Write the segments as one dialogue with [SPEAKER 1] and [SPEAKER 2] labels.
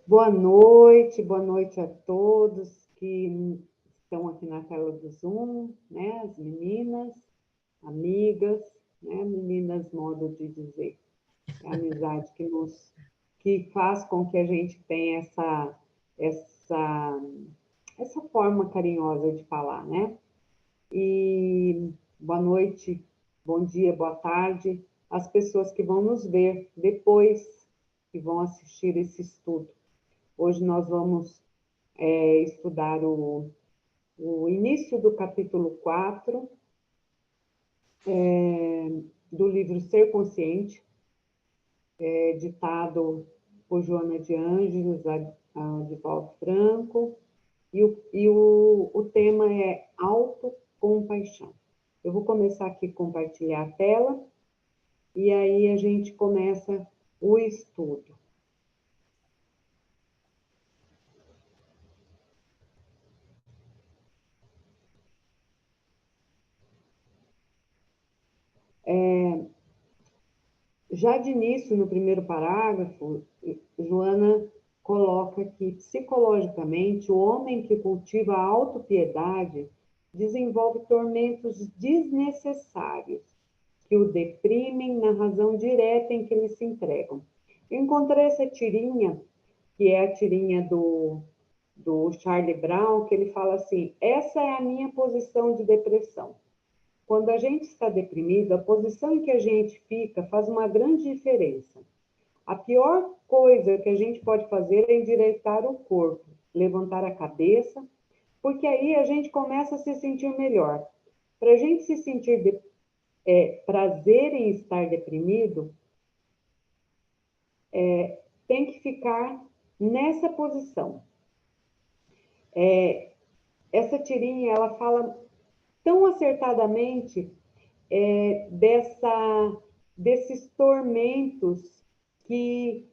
[SPEAKER 1] Boa noite a todos que estão aqui na tela do Zoom, né? As meninas, amigas, né? Meninas, modo de dizer, é a amizade que faz com que a gente tenha essa, essa forma carinhosa de falar, né? E boa noite, bom dia, boa tarde às pessoas que vão nos ver depois, que vão assistir esse estudo. Hoje nós vamos estudar o início do capítulo 4 do livro Ser Consciente, ditado por Joana de Ângeles, de Paulo Franco, e o tema é autocompaixão. Eu vou começar aqui a compartilhar a tela, e aí a gente começa o estudo. Já de início, no primeiro parágrafo, Joana coloca que, psicologicamente, o homem que cultiva a autopiedade desenvolve tormentos desnecessários que o deprimem na razão direta em que eles se entregam. Eu encontrei essa tirinha, que é a tirinha do Charlie Brown, que ele fala assim: essa é a minha posição de depressão. Quando a gente está deprimido, a posição em que a gente fica faz uma grande diferença. A pior coisa que a gente pode fazer é endireitar o corpo, levantar a cabeça, porque aí a gente começa a se sentir melhor. Para a gente se sentir prazer em estar deprimido, tem que ficar nessa posição. Essa tirinha, ela fala tão acertadamente desses tormentos que,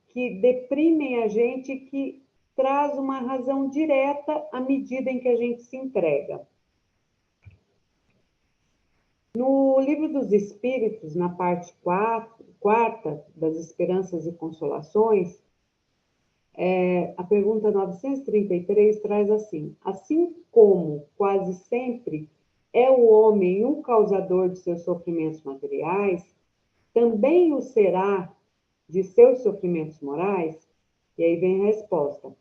[SPEAKER 1] que deprimem a gente, que traz uma razão direta à medida em que a gente se entrega. No Livro dos Espíritos, na parte quarta das Esperanças e Consolações, a pergunta 933 traz assim como quase sempre é o homem o causador de seus sofrimentos materiais, também o será de seus sofrimentos morais? E aí vem a resposta.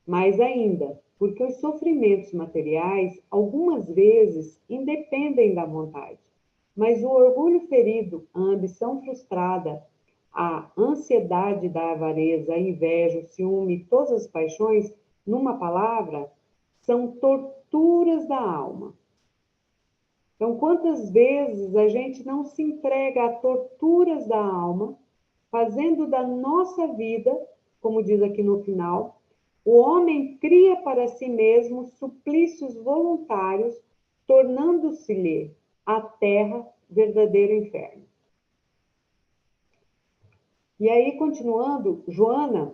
[SPEAKER 1] Mais ainda, porque os sofrimentos materiais, algumas vezes, independem da vontade, mas o orgulho ferido, a ambição frustrada, a ansiedade da avareza, a inveja, o ciúme, todas as paixões, numa palavra, são torturas da alma. Então, quantas vezes a gente não se entrega a torturas da alma, fazendo da nossa vida, como diz aqui no final, o homem cria para si mesmo suplícios voluntários, tornando-se-lhe a terra verdadeiro inferno. E aí, continuando, Joana,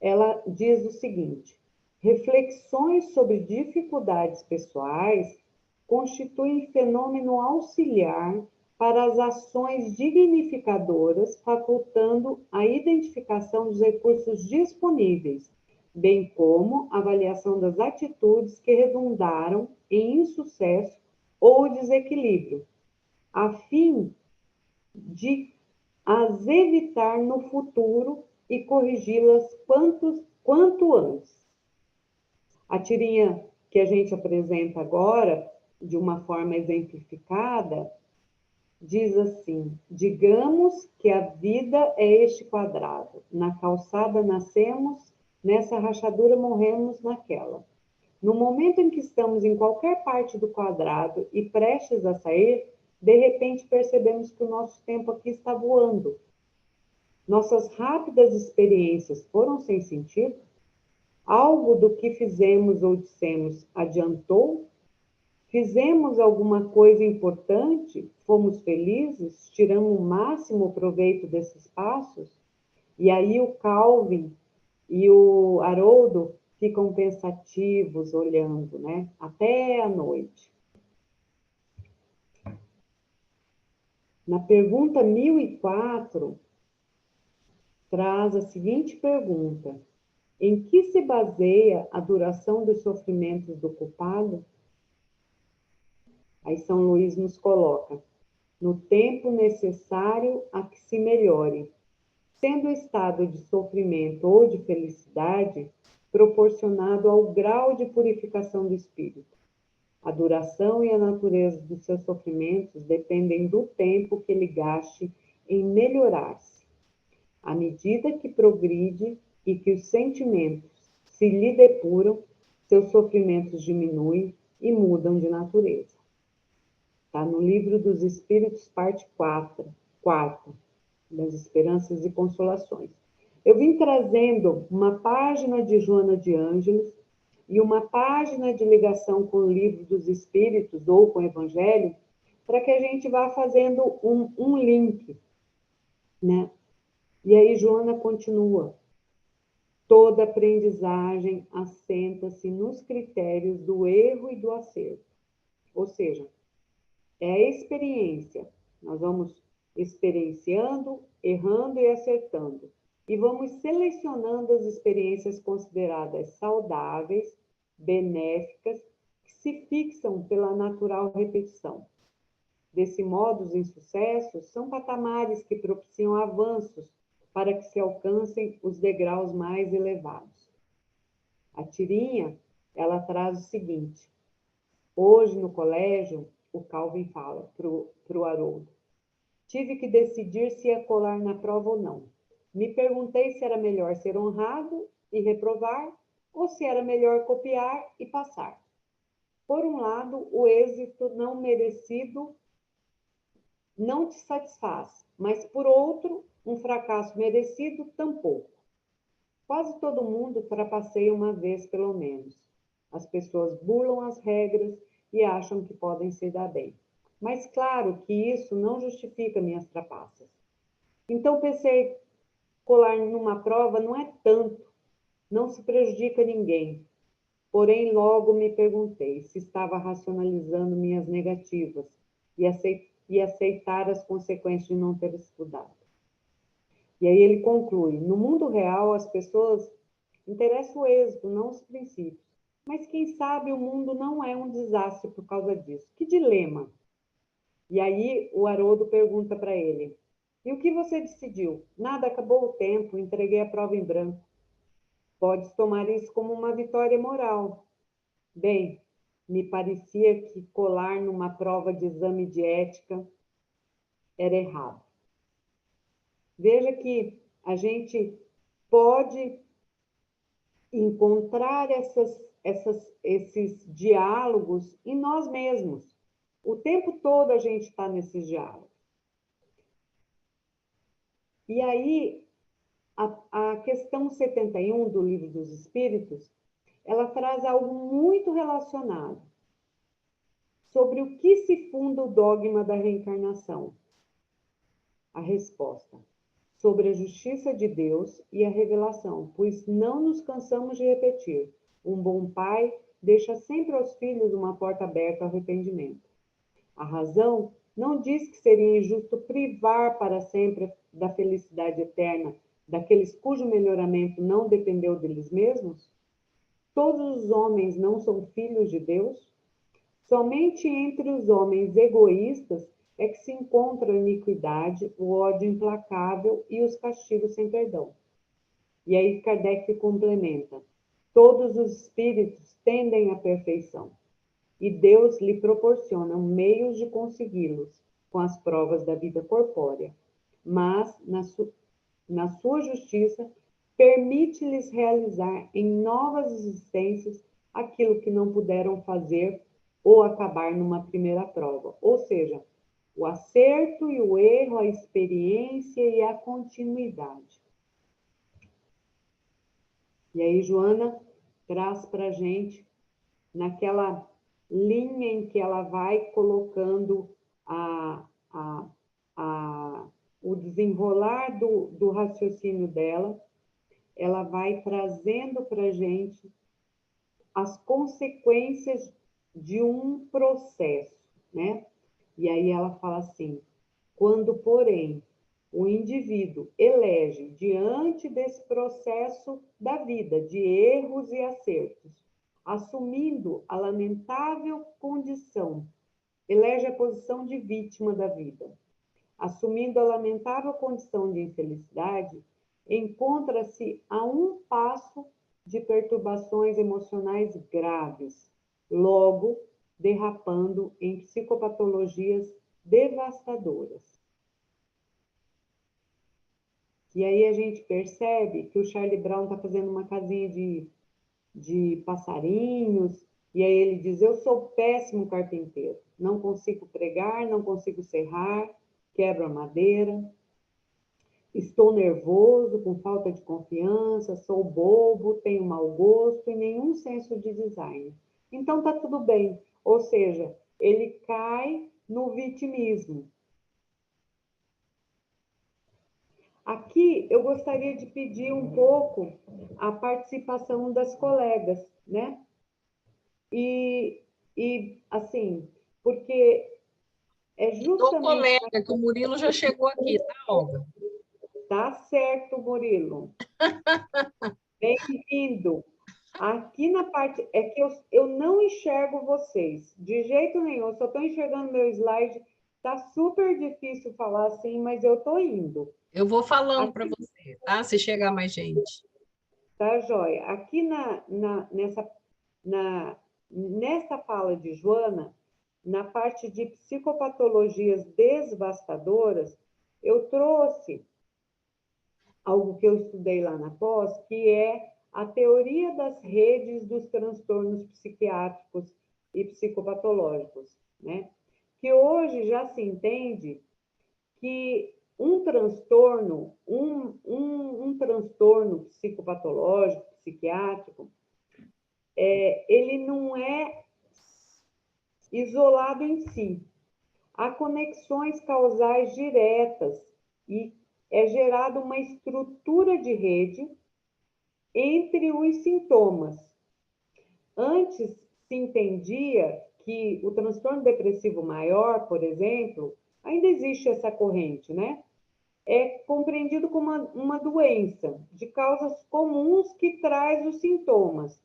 [SPEAKER 1] ela diz o seguinte: reflexões sobre dificuldades pessoais constituem fenômeno auxiliar para as ações dignificadoras, facultando a identificação dos recursos disponíveis, bem como a avaliação das atitudes que redundaram em insucesso ou desequilíbrio, a fim de as evitar no futuro e corrigi-las quanto antes. A tirinha que a gente apresenta agora, de uma forma exemplificada, diz assim: digamos que a vida é este quadrado. Na calçada nascemos, nessa rachadura morremos naquela. No momento em que estamos em qualquer parte do quadrado e prestes a sair, de repente percebemos que o nosso tempo aqui está voando. Nossas rápidas experiências foram sem sentido? Algo do que fizemos ou dissemos adiantou? Fizemos alguma coisa importante? Fomos felizes? Tiramos o máximo proveito desses passos? E aí o Calvin e o Haroldo ficam pensativos, olhando, né? Até a noite. Na pergunta 1004, traz a seguinte pergunta: em que se baseia a duração dos sofrimentos do culpado? Aí São Luís nos coloca: no tempo necessário a que se melhore, sendo o estado de sofrimento ou de felicidade proporcionado ao grau de purificação do espírito. A duração e a natureza dos seus sofrimentos dependem do tempo que ele gaste em melhorar-se. À medida que progride e que os sentimentos se lhe depuram, seus sofrimentos diminuem e mudam de natureza. Está no Livro dos Espíritos, parte 4, das Esperanças e Consolações. Eu vim trazendo uma página de Joana de Ângeles e uma página de ligação com o Livro dos Espíritos ou com o Evangelho, para que a gente vá fazendo um link, né? E aí Joana continua: toda aprendizagem assenta-se nos critérios do erro e do acerto. Ou seja, é a experiência. Nós vamos experienciando, errando e acertando. E vamos selecionando as experiências consideradas saudáveis, benéficas, que se fixam pela natural repetição. Desse modo, os insucessos são patamares que propiciam avanços para que se alcancem os degraus mais elevados. A tirinha, ela traz o seguinte: hoje no colégio, o Calvin fala para o Haroldo: tive que decidir se ia colar na prova ou não. Me perguntei se era melhor ser honrado e reprovar, ou se era melhor copiar e passar. Por um lado, o êxito não merecido não te satisfaz, mas por outro, um fracasso merecido tampouco. Quase todo mundo trapaceia uma vez, pelo menos. As pessoas burlam as regras e acham que podem se dar bem. Mas claro que isso não justifica minhas trapaças. Então pensei, colar numa prova não é tanto, não se prejudica ninguém. Porém, logo me perguntei se estava racionalizando minhas negativas e aceitar as consequências de não ter estudado. E aí ele conclui: no mundo real, as pessoas interessam o êxito, não os princípios. Mas quem sabe o mundo não é um desastre por causa disso. Que dilema! E aí o Haroldo pergunta para ele: e o que você decidiu? Nada, acabou o tempo, entreguei a prova em branco. Podes tomar isso como uma vitória moral. Bem, me parecia que colar numa prova de exame de ética era errado. Veja que a gente pode encontrar esses diálogos em nós mesmos. O tempo todo a gente está nesses diálogos. E aí, a questão 71 do Livro dos Espíritos, ela traz algo muito relacionado sobre o que se funda o dogma da reencarnação. A resposta: sobre a justiça de Deus e a revelação, pois não nos cansamos de repetir: um bom pai deixa sempre aos filhos uma porta aberta ao arrependimento. A razão não diz que seria injusto privar para sempre da felicidade eterna daqueles cujo melhoramento não dependeu deles mesmos? Todos os homens não são filhos de Deus? Somente entre os homens egoístas é que se encontra a iniquidade, o ódio implacável e os castigos sem perdão. E aí Kardec complementa: todos os espíritos tendem à perfeição, e Deus lhe proporciona meios de consegui-los com as provas da vida corpórea, mas, na sua justiça, permite-lhes realizar em novas existências aquilo que não puderam fazer ou acabar numa primeira prova. Ou seja, o acerto e o erro, a experiência e a continuidade. E aí, Joana traz para a gente, naquela linha em que ela vai colocando o desenrolar do raciocínio dela, ela vai trazendo para a gente as consequências de um processo, né? E aí ela fala assim: quando, porém, o indivíduo elege, diante desse processo da vida, de erros e acertos, assumindo a lamentável condição, elege a posição de vítima da vida, assumindo a lamentável condição de infelicidade, encontra-se a um passo de perturbações emocionais graves, logo derrapando em psicopatologias devastadoras. E aí a gente percebe que o Charlie Brown está fazendo uma casinha de passarinhos, e aí ele diz, eu sou péssimo carpinteiro, não consigo pregar, não consigo serrar, quebro a madeira, estou nervoso, com falta de confiança, sou bobo, tenho mau gosto e nenhum senso de design. Então tá tudo bem, ou seja, ele cai no vitimismo. Aqui eu gostaria de pedir um pouco a participação das colegas, né? E assim, porque é
[SPEAKER 2] Do
[SPEAKER 1] justamente...
[SPEAKER 2] colega, que o Murilo já chegou aqui, tá, Olga?
[SPEAKER 1] Tá certo, Murilo. Bem-vindo. Aqui na parte... É que eu não enxergo vocês, de jeito nenhum. Eu só estou enxergando meu slide. Tá super difícil falar assim, mas eu estou indo.
[SPEAKER 2] Eu vou falando para
[SPEAKER 1] Aqui,
[SPEAKER 2] você, tá? Se chegar mais gente.
[SPEAKER 1] tá, joia? Aqui nessa fala de Joana, na parte de psicopatologias devastadoras, eu trouxe algo que eu estudei lá na pós, que é a teoria das redes dos transtornos psiquiátricos e psicopatológicos, né? Que hoje já se entende que um transtorno, um transtorno psicopatológico, psiquiátrico, ele não é isolado em si. Há conexões causais diretas e é gerada uma estrutura de rede entre os sintomas. Antes se entendia que o transtorno depressivo maior, por exemplo, ainda existe essa corrente, né? É compreendido como uma doença de causas comuns que traz os sintomas.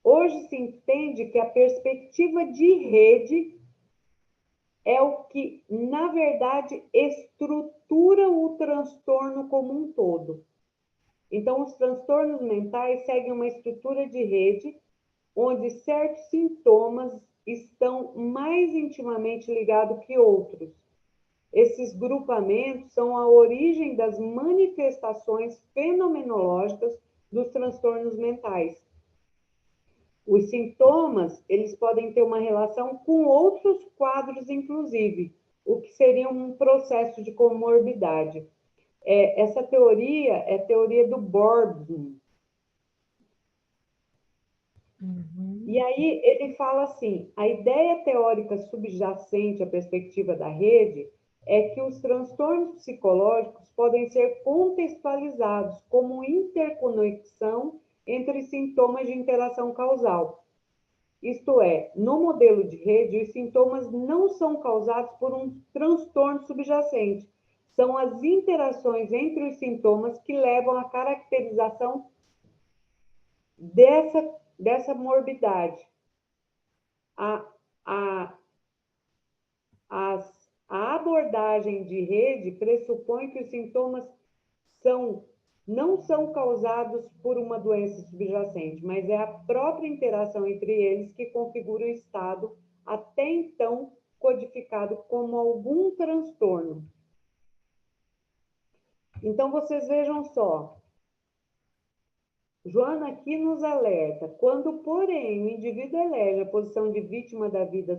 [SPEAKER 1] Hoje se entende que a perspectiva de rede é o que, na verdade, estrutura o transtorno como um todo. Então, os transtornos mentais seguem uma estrutura de rede onde certos sintomas estão mais intimamente ligados que outros. Esses grupamentos são a origem das manifestações fenomenológicas dos transtornos mentais. Os sintomas, eles podem ter uma relação com outros quadros, inclusive, o que seria um processo de comorbidade. Essa teoria é a teoria do Borbin. E aí ele fala assim, a ideia teórica subjacente à perspectiva da rede é que os transtornos psicológicos podem ser contextualizados como interconexão entre sintomas de interação causal. Isto é, no modelo de rede, os sintomas não são causados por um transtorno subjacente. São as interações entre os sintomas que levam à caracterização dessa morbidade. A, a, a abordagem de rede pressupõe que os sintomas não são causados por uma doença subjacente, mas é a própria interação entre eles que configura o estado até então codificado como algum transtorno. Então, vocês vejam só, Joana aqui nos alerta, quando, porém, o indivíduo elege a posição de vítima da vida,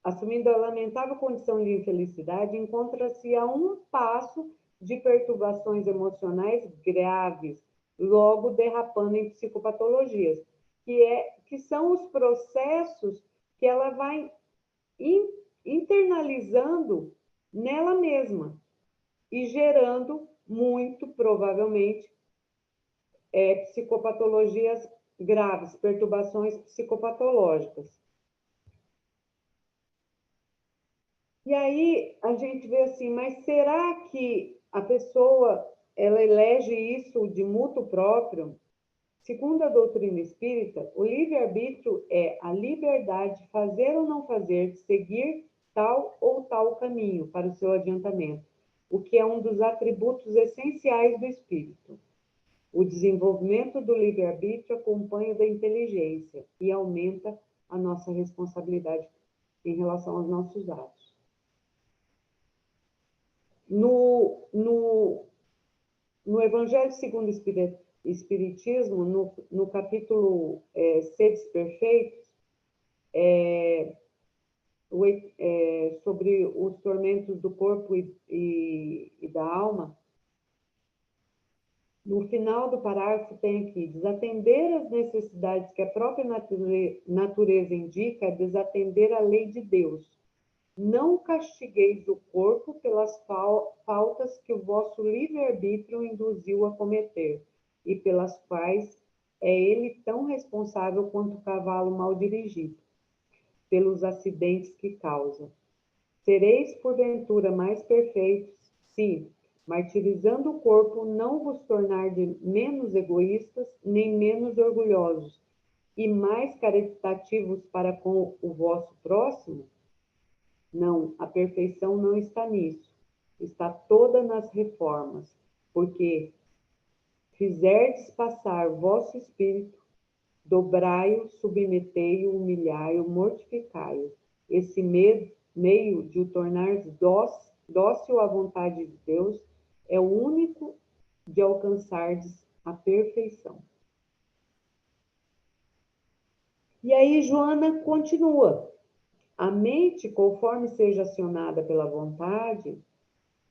[SPEAKER 1] assumindo a lamentável condição de infelicidade, encontra-se a um passo de perturbações emocionais graves, logo derrapando em psicopatologias, que são os processos que ela vai internalizando nela mesma e gerando, muito provavelmente, psicopatologias graves, perturbações psicopatológicas. E aí a gente vê assim, mas será que a pessoa ela elege isso de mútuo próprio? Segundo a doutrina espírita, o livre-arbítrio é a liberdade de fazer ou não fazer, de seguir tal ou tal caminho para o seu adiantamento, o que é um dos atributos essenciais do espírito. O desenvolvimento do livre-arbítrio acompanha da inteligência e aumenta a nossa responsabilidade em relação aos nossos atos. No Evangelho segundo o Espiritismo, no capítulo Sedes Perfeitos, sobre os tormentos do corpo e da alma, no final do parágrafo tem aqui: desatender as necessidades que a própria natureza indica é desatender a lei de Deus. Não castigueis o corpo pelas faltas que o vosso livre-arbítrio induziu a cometer, e pelas quais é ele tão responsável quanto o cavalo mal dirigido, pelos acidentes que causa. Sereis, porventura, mais perfeitos se, martirizando o corpo, não vos tornardes menos egoístas, nem menos orgulhosos, e mais caritativos para com o vosso próximo? Não, a perfeição não está nisso. Está toda nas reformas, porque fizerdes passar vosso espírito, dobrai-o, submetei-o, humilhai-o, mortificai-o. Esse meio de o tornar dócil à vontade de Deus é o único de alcançardes a perfeição. E aí Joana continua. A mente, conforme seja acionada pela vontade,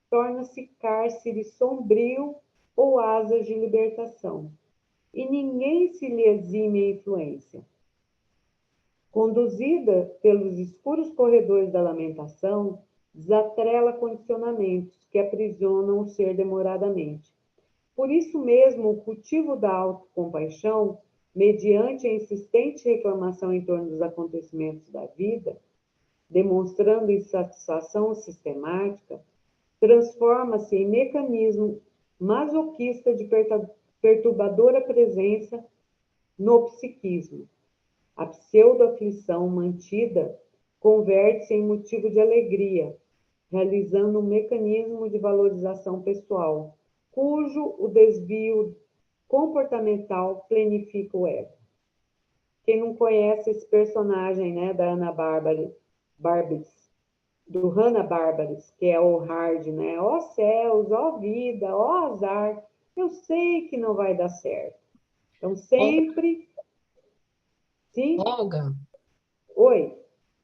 [SPEAKER 1] torna-se cárcere sombrio ou asas de libertação, e ninguém se lhe exime a influência. Conduzida pelos escuros corredores da lamentação, desatrela condicionamentos que aprisionam o ser demoradamente. Por isso mesmo, o cultivo da autocompaixão, mediante a insistente reclamação em torno dos acontecimentos da vida, demonstrando insatisfação sistemática, transforma-se em mecanismo masoquista de perturbadora presença no psiquismo. A pseudo-aflição mantida converte-se em motivo de alegria, realizando um mecanismo de valorização pessoal, cujo o desvio comportamental planifica o ego. Quem não conhece esse personagem, né, da Ana Barbies, do Hanna-Barbera, que é o hard, né? Ó céus, ó vida, ó azar, eu sei que não vai dar certo. Então, sempre... Sim?
[SPEAKER 2] Olga,
[SPEAKER 1] Oi?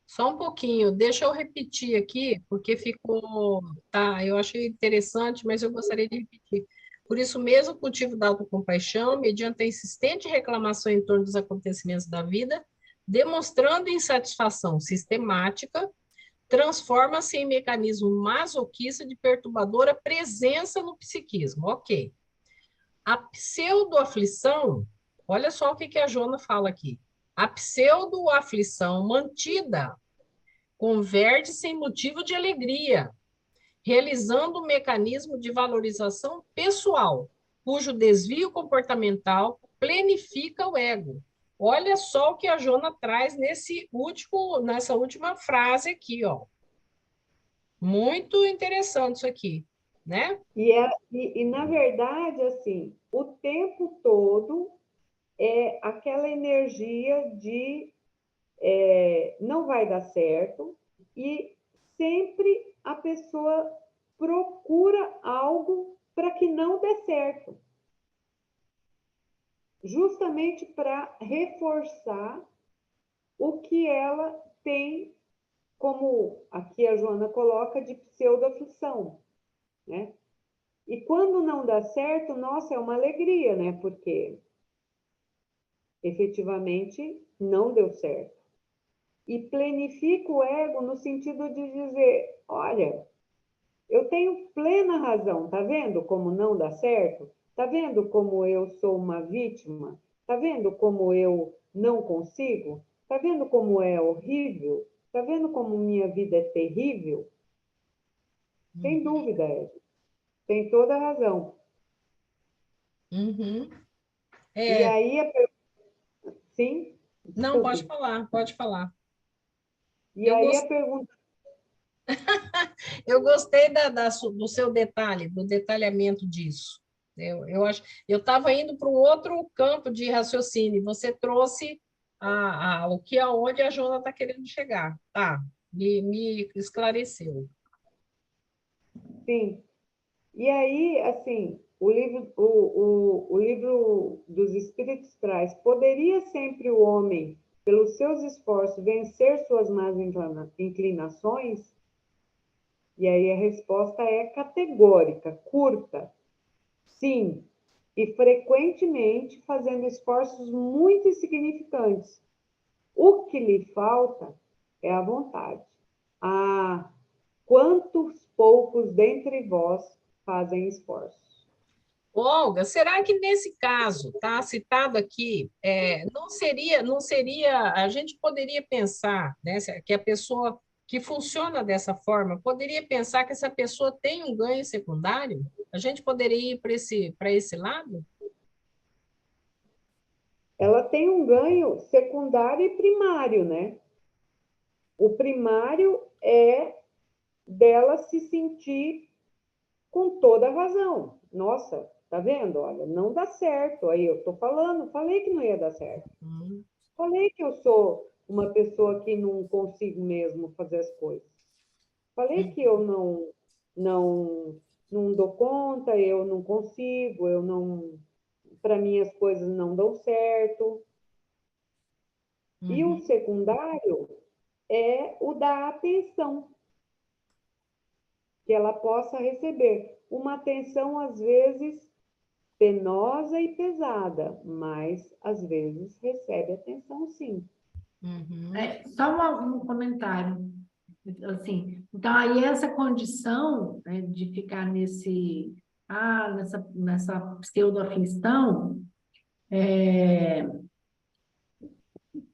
[SPEAKER 2] só um pouquinho, deixa eu repetir aqui, porque ficou, tá, eu achei interessante, mas eu gostaria de repetir. Por isso mesmo, o cultivo da autocompaixão, mediante a insistente reclamação em torno dos acontecimentos da vida, demonstrando insatisfação sistemática, transforma-se em mecanismo masoquista de perturbadora presença no psiquismo. Ok. A pseudo-aflição, olha só o que a Jona fala aqui. A pseudo-aflição mantida converte-se em motivo de alegria, realizando um mecanismo de valorização pessoal, cujo desvio comportamental planifica o ego. Olha só o que a Jona traz nessa última frase aqui, ó. Muito interessante isso aqui, né?
[SPEAKER 1] Na verdade, assim, o tempo todo é aquela energia de não vai dar certo, e sempre a pessoa procura algo para que não dê certo, justamente para reforçar o que ela tem, como aqui a Joana coloca, de pseudo-aflição, né? E quando não dá certo, nossa, é uma alegria, né? Porque efetivamente não deu certo. E planifica o ego no sentido de dizer, olha, eu tenho plena razão, tá vendo como não dá certo? Tá vendo como eu sou uma vítima? Tá vendo como eu não consigo? Tá vendo como é horrível? Tá vendo como minha vida é terrível? Sem dúvida, Ed. Tem toda a razão.
[SPEAKER 2] Uhum.
[SPEAKER 1] E
[SPEAKER 2] É,
[SPEAKER 1] aí, sim,
[SPEAKER 2] não, pode
[SPEAKER 1] desculpe.
[SPEAKER 2] falar, pode falar.
[SPEAKER 1] E
[SPEAKER 2] Eu,
[SPEAKER 1] aí
[SPEAKER 2] gos-
[SPEAKER 1] a pergunta,
[SPEAKER 2] eu gostei do seu detalhe, do detalhamento disso. Eu acho, eu estava indo para um outro campo de raciocínio. Você trouxe o que aonde a Jona está querendo chegar. Tá, me esclareceu.
[SPEAKER 1] sim. E aí, assim, o livro dos Espíritos traz, poderia sempre o homem, pelos seus esforços, vencer suas más inclinações? E aí a resposta é categórica, curta, sim, e frequentemente fazendo esforços muito insignificantes. O que lhe falta é a vontade. Ah, quantos poucos dentre vós fazem esforços?
[SPEAKER 2] Olga, será que nesse caso, tá citado aqui, não seria, a gente poderia pensar, né, que a pessoa que funciona dessa forma, poderia pensar que essa pessoa tem um ganho secundário? A gente poderia ir para esse lado?
[SPEAKER 1] Ela tem um ganho secundário e primário, né? O primário é dela se sentir com toda a razão. Nossa, tá vendo? Olha, não dá certo. Aí eu tô falando, falei que não ia dar certo.
[SPEAKER 2] Hum,
[SPEAKER 1] Falei que eu sou uma pessoa que não consigo mesmo fazer as coisas. Falei que eu não não dou conta, eu não consigo, eu não, para mim as coisas não dão certo. E o
[SPEAKER 2] uhum.
[SPEAKER 1] secundário é o da atenção que ela possa receber. Uma atenção, às vezes, penosa e pesada, mas às vezes recebe atenção, sim.
[SPEAKER 2] Uhum.
[SPEAKER 3] Só um comentário, assim, então aí essa condição, né, de ficar nessa pseudo-aflição,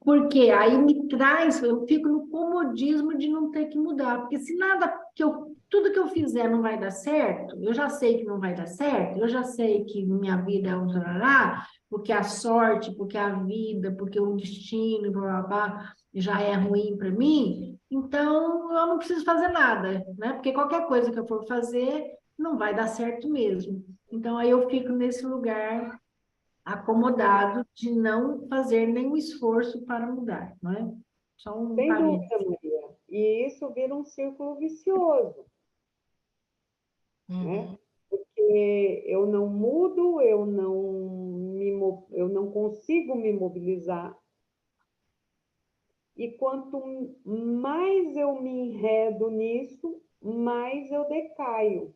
[SPEAKER 3] porque aí me traz, eu fico no comodismo de não ter que mudar, porque se tudo que eu fizer não vai dar certo, eu já sei que não vai dar certo, eu já sei que minha vida é um trará, porque a sorte, porque a vida, porque o destino, blá, blá, blá, já é ruim para mim, então eu não preciso fazer nada, né? Porque qualquer coisa que eu for fazer não vai dar certo mesmo. Então aí eu fico nesse lugar acomodado de não fazer nenhum esforço para mudar, não é? Só um
[SPEAKER 1] Sem
[SPEAKER 3] parênteses.
[SPEAKER 1] dúvida, Maria. E isso vira um círculo vicioso, né?
[SPEAKER 2] Uhum.
[SPEAKER 1] Porque eu não mudo, eu não consigo me mobilizar. E quanto mais eu me enredo nisso, mais eu decaio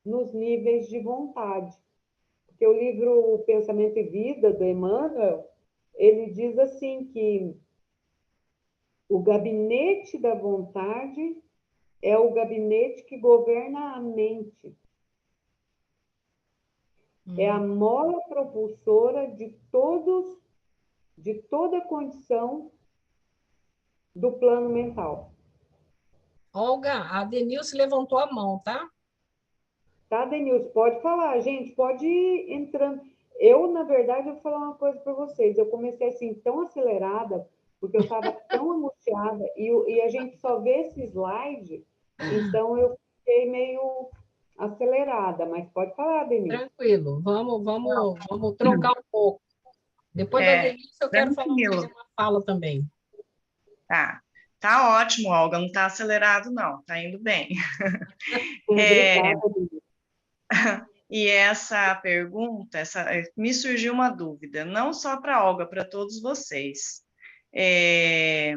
[SPEAKER 1] nos níveis de vontade. Porque o livro Pensamento e Vida, do Emmanuel, ele diz assim que o gabinete da vontade é o gabinete que governa a mente. É a
[SPEAKER 2] Uhum.
[SPEAKER 1] mola propulsora de toda a condição do plano mental.
[SPEAKER 2] Olga, a Denilce levantou a mão, tá?
[SPEAKER 1] Tá, Denilson? Pode falar, gente, pode ir entrando. Eu, na verdade, eu vou falar uma coisa para vocês. Eu comecei assim tão acelerada, porque eu estava tão angustiada, e a gente só vê esse slide, então eu fiquei meio acelerada, mas pode falar, Denilson.
[SPEAKER 2] Tranquilo, vamos trocar um pouco. Depois da
[SPEAKER 4] É,
[SPEAKER 2] Denilce, eu quero fazer
[SPEAKER 4] tranquilo.
[SPEAKER 2] uma fala também.
[SPEAKER 4] Tá. Tá ótimo, Olga. Não tá acelerado, não. Tá indo bem. É,
[SPEAKER 1] Obrigada, Denilson.
[SPEAKER 4] e essa pergunta, me surgiu uma dúvida, não só para a Olga, para todos vocês. É,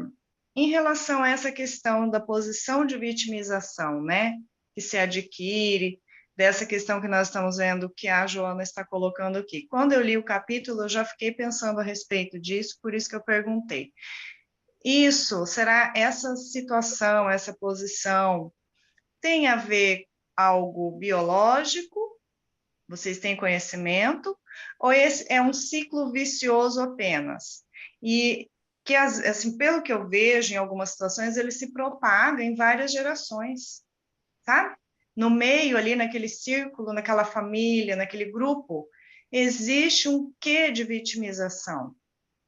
[SPEAKER 4] em relação a essa questão da posição de vitimização, né, que se adquire, dessa questão que nós estamos vendo que a Joana está colocando aqui. Quando eu li o capítulo, eu já fiquei pensando a respeito disso, por isso que eu perguntei. Será essa situação, essa posição, tem a ver algo biológico? Vocês têm conhecimento? Ou esse é um ciclo vicioso apenas? E que, assim, pelo que eu vejo em algumas situações, ele se propaga em várias gerações, sabe? No meio ali, naquele círculo, naquela família, naquele grupo, existe um quê de vitimização,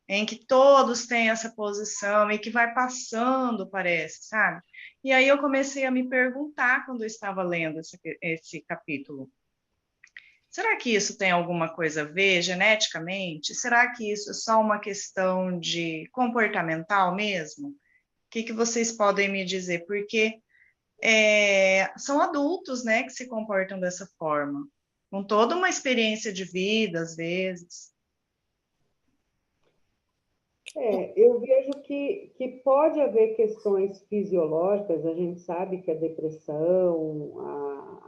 [SPEAKER 4] em que todos têm essa posição e que vai passando, parece, sabe? E aí eu comecei a me perguntar quando eu estava lendo esse capítulo. Será que isso tem alguma coisa a ver geneticamente? Será que isso é só uma questão de comportamental mesmo? O que vocês podem me dizer? Porque são adultos, né, que se comportam dessa forma, com toda uma experiência de vida, às vezes.
[SPEAKER 1] Eu vejo que pode haver questões fisiológicas, a gente sabe que a depressão,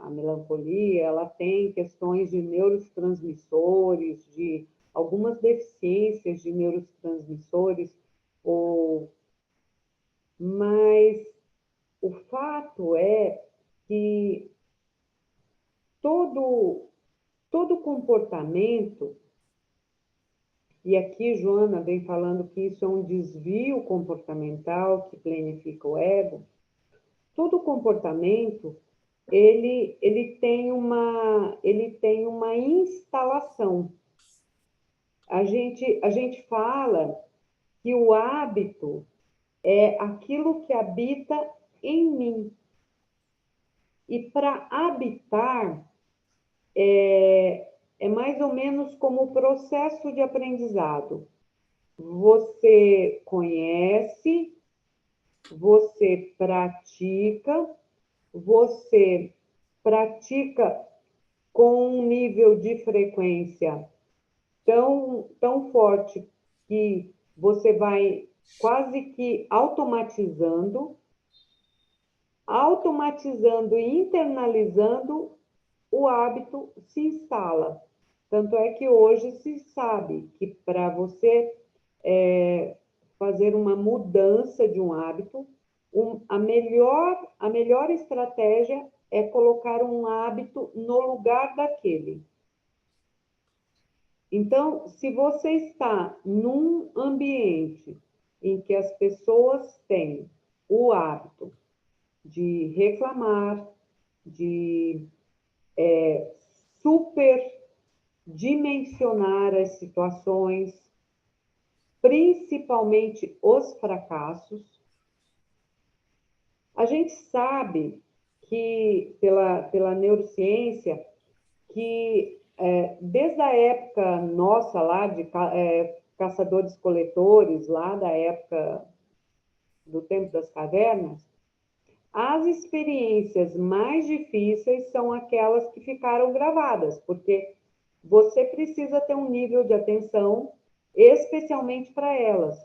[SPEAKER 1] a melancolia, ela tem questões de neurotransmissores, de algumas deficiências de neurotransmissores, mas o fato é que todo comportamento, e aqui Joana vem falando que isso é um desvio comportamental que planifica o ego, todo comportamento ele tem uma instalação. A gente fala que o hábito é aquilo que habita em mim. E para habitar é mais ou menos como o processo de aprendizado. Você conhece, você pratica com um nível de frequência tão forte que você vai quase que automatizando e internalizando, o hábito se instala. Tanto é que hoje se sabe que para você fazer uma mudança de um hábito, a melhor estratégia é colocar um hábito no lugar daquele. Então, se você está num ambiente em que as pessoas têm o hábito de reclamar, de superdimensionar as situações, principalmente os fracassos, a gente sabe que, pela neurociência, que desde a época nossa lá, de caçadores-coletores, lá da época do tempo das cavernas, as experiências mais difíceis são aquelas que ficaram gravadas, porque você precisa ter um nível de atenção especialmente para elas.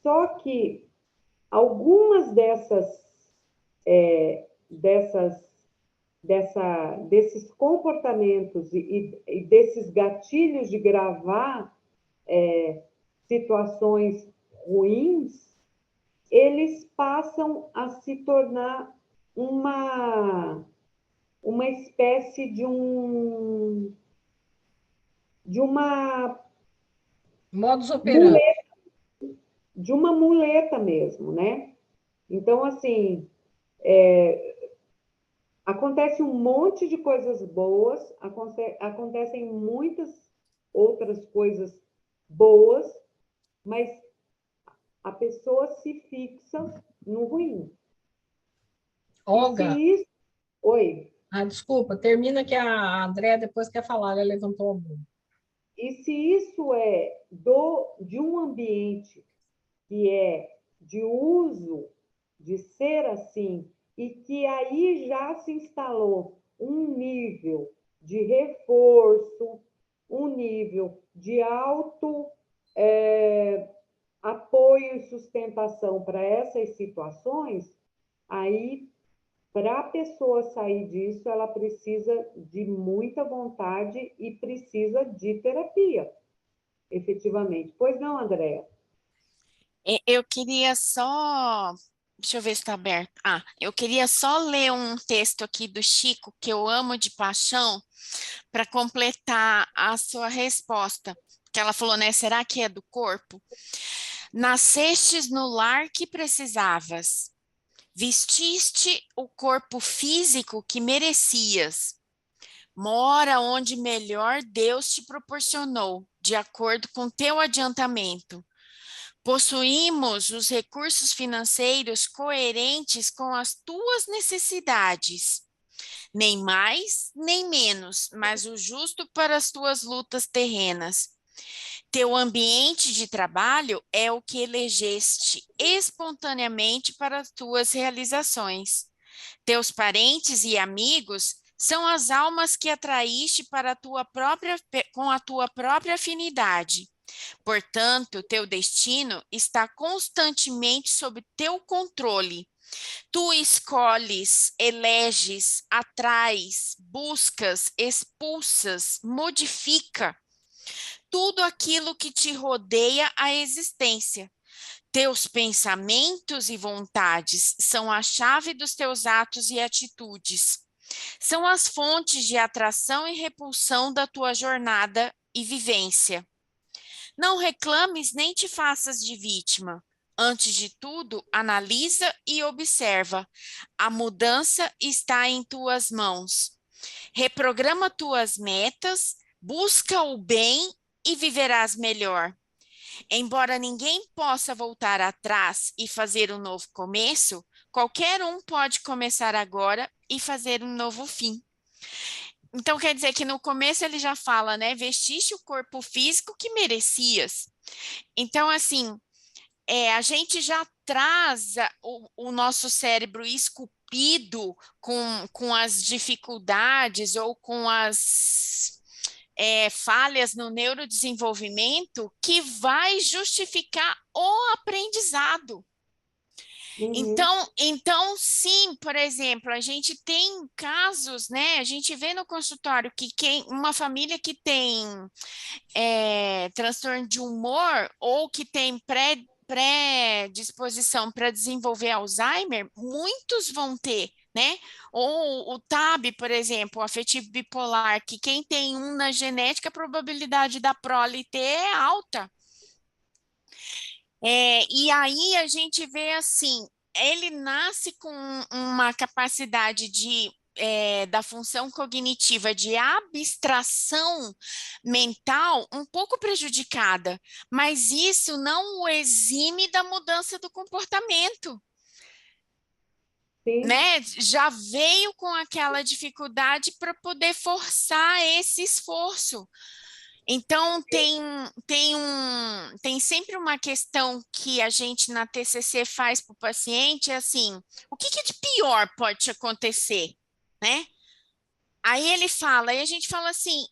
[SPEAKER 1] Só que algumas desses comportamentos e desses gatilhos de gravar situações ruins, eles passam a se tornar uma espécie de uma
[SPEAKER 2] modus operandi.
[SPEAKER 1] De uma muleta mesmo, né? Então, assim, acontece um monte de coisas boas, acontecem muitas outras coisas boas, mas a pessoa se fixa no ruim.
[SPEAKER 2] Olga.
[SPEAKER 1] Oi.
[SPEAKER 2] Desculpa, termina que a Andréa depois quer falar, ela levantou a mão.
[SPEAKER 1] E se isso é de um ambiente que é de uso, de ser assim, e que aí já se instalou um nível de reforço, um nível de apoio e sustentação para essas situações, aí, para a pessoa sair disso, ela precisa de muita vontade e precisa de terapia, efetivamente. Pois não, Andréa?
[SPEAKER 5] Eu queria só... Deixa eu ver se está aberto. Eu queria só ler um texto aqui do Chico, que eu amo de paixão, para completar a sua resposta. Que ela falou, né? Será que é do corpo? Nascestes no lar que precisavas. Vestiste o corpo físico que merecias. Mora onde melhor Deus te proporcionou, de acordo com teu adiantamento. Possuímos os recursos financeiros coerentes com as tuas necessidades. Nem mais, nem menos, mas o justo para as tuas lutas terrenas. Teu ambiente de trabalho é o que elegeste espontaneamente para as tuas realizações. Teus parentes e amigos são as almas que atraíste para com a tua própria afinidade. Portanto, teu destino está constantemente sob teu controle. Tu escolhes, eleges, atrais, buscas, expulsas, modifica tudo aquilo que te rodeia a existência. Teus pensamentos e vontades são a chave dos teus atos e atitudes. São as fontes de atração e repulsão da tua jornada e vivência. Não reclames nem te faças de vítima. Antes de tudo, analisa e observa. A mudança está em tuas mãos. Reprograma tuas metas, busca o bem e viverás melhor. Embora ninguém possa voltar atrás e fazer um novo começo, qualquer um pode começar agora e fazer um novo fim. Então, quer dizer que no começo ele já fala, né? Vestiste o corpo físico que merecias. Então, assim, a gente já traz o nosso cérebro esculpido com as dificuldades ou com as falhas no neurodesenvolvimento que vai justificar o aprendizado. Então, sim, por exemplo, a gente tem casos, né? A gente vê no consultório que uma família que tem transtorno de humor ou que tem predisposição para desenvolver Alzheimer, muitos vão ter, né? Ou o TAB, por exemplo, o afetivo bipolar, que quem tem um na genética, a probabilidade da prole ter é alta. E aí a gente vê assim, ele nasce com uma capacidade da função cognitiva de abstração mental um pouco prejudicada, mas isso não o exime da mudança do comportamento.
[SPEAKER 1] Sim.
[SPEAKER 5] Né? Já veio com aquela dificuldade para poder forçar esse esforço. Então, tem sempre uma questão que a gente na TCC faz para o paciente, assim, o que de pior pode te acontecer, né? Aí ele fala, e a gente fala assim,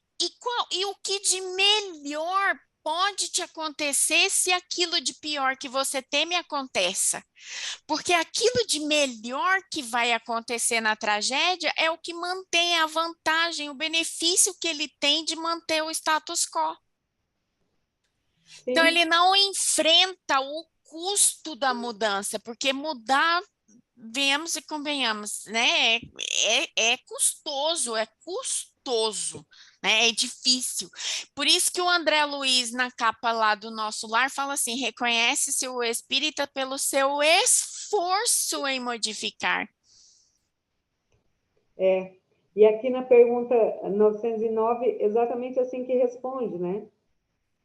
[SPEAKER 5] e o que de melhor pode te acontecer se aquilo de pior que você teme aconteça? Porque aquilo de melhor que vai acontecer na tragédia é o que mantém a vantagem, o benefício que ele tem de manter o status quo.
[SPEAKER 1] Sim.
[SPEAKER 5] Então, ele não enfrenta o custo da mudança, porque mudar, venhamos e convenhamos, né? É custoso, né? É difícil. Por isso que o André Luiz, na capa lá do Nosso Lar, fala assim, reconhece-se o espírita pelo seu esforço em modificar.
[SPEAKER 1] E aqui na pergunta 909, exatamente assim que responde, né?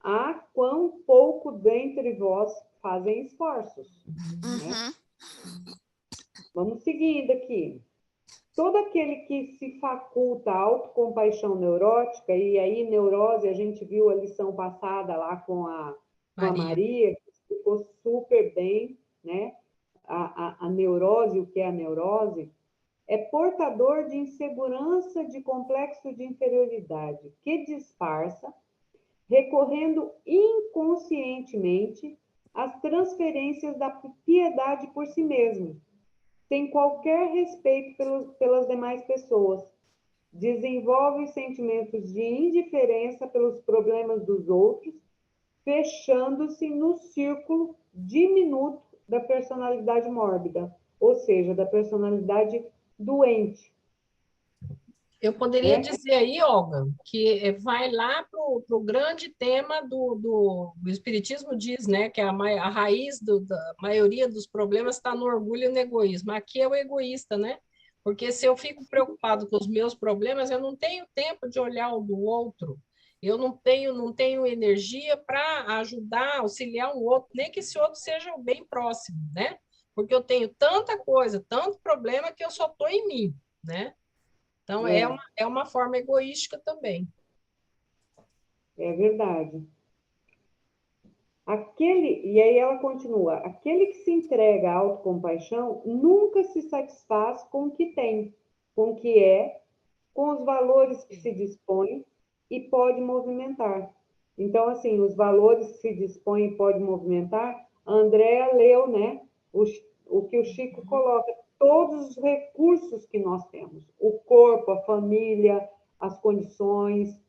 [SPEAKER 1] Ah, quão pouco dentre vós fazem esforços. Né? Vamos seguindo aqui. Todo aquele que se faculta autocompaixão neurótica, e aí neurose, a gente viu a lição passada lá com a Maria, que ficou super bem, né? A neurose, o que é a neurose? É portador de insegurança de complexo de inferioridade, que disfarça, recorrendo inconscientemente às transferências da piedade por si mesmo, sem qualquer respeito pelas demais pessoas. Desenvolve sentimentos de indiferença pelos problemas dos outros, fechando-se no círculo diminuto da personalidade mórbida, ou seja, da personalidade doente.
[SPEAKER 2] Eu poderia
[SPEAKER 1] né?
[SPEAKER 2] dizer aí, Olga, que vai lá para o grande tema do Espiritismo diz, né, que a raiz da maioria dos problemas está no orgulho e no egoísmo. Aqui é o egoísta, né? Porque se eu fico preocupado com os meus problemas, eu não tenho tempo de olhar o do outro. Eu não tenho energia para ajudar, auxiliar o outro, nem que esse outro seja bem próximo, né? Porque eu tenho tanta coisa, tanto problema que eu só estou em mim, né? Então, é uma forma egoística também.
[SPEAKER 1] É verdade. E aí ela continua, aquele que se entrega à autocompaixão nunca se satisfaz com o que tem, com o que é, com os valores que se dispõe e pode movimentar. Então, assim, os valores que se dispõe e pode movimentar, a Andrea leu, né, o que o Chico coloca, todos os recursos que nós temos, o corpo, a família, as condições.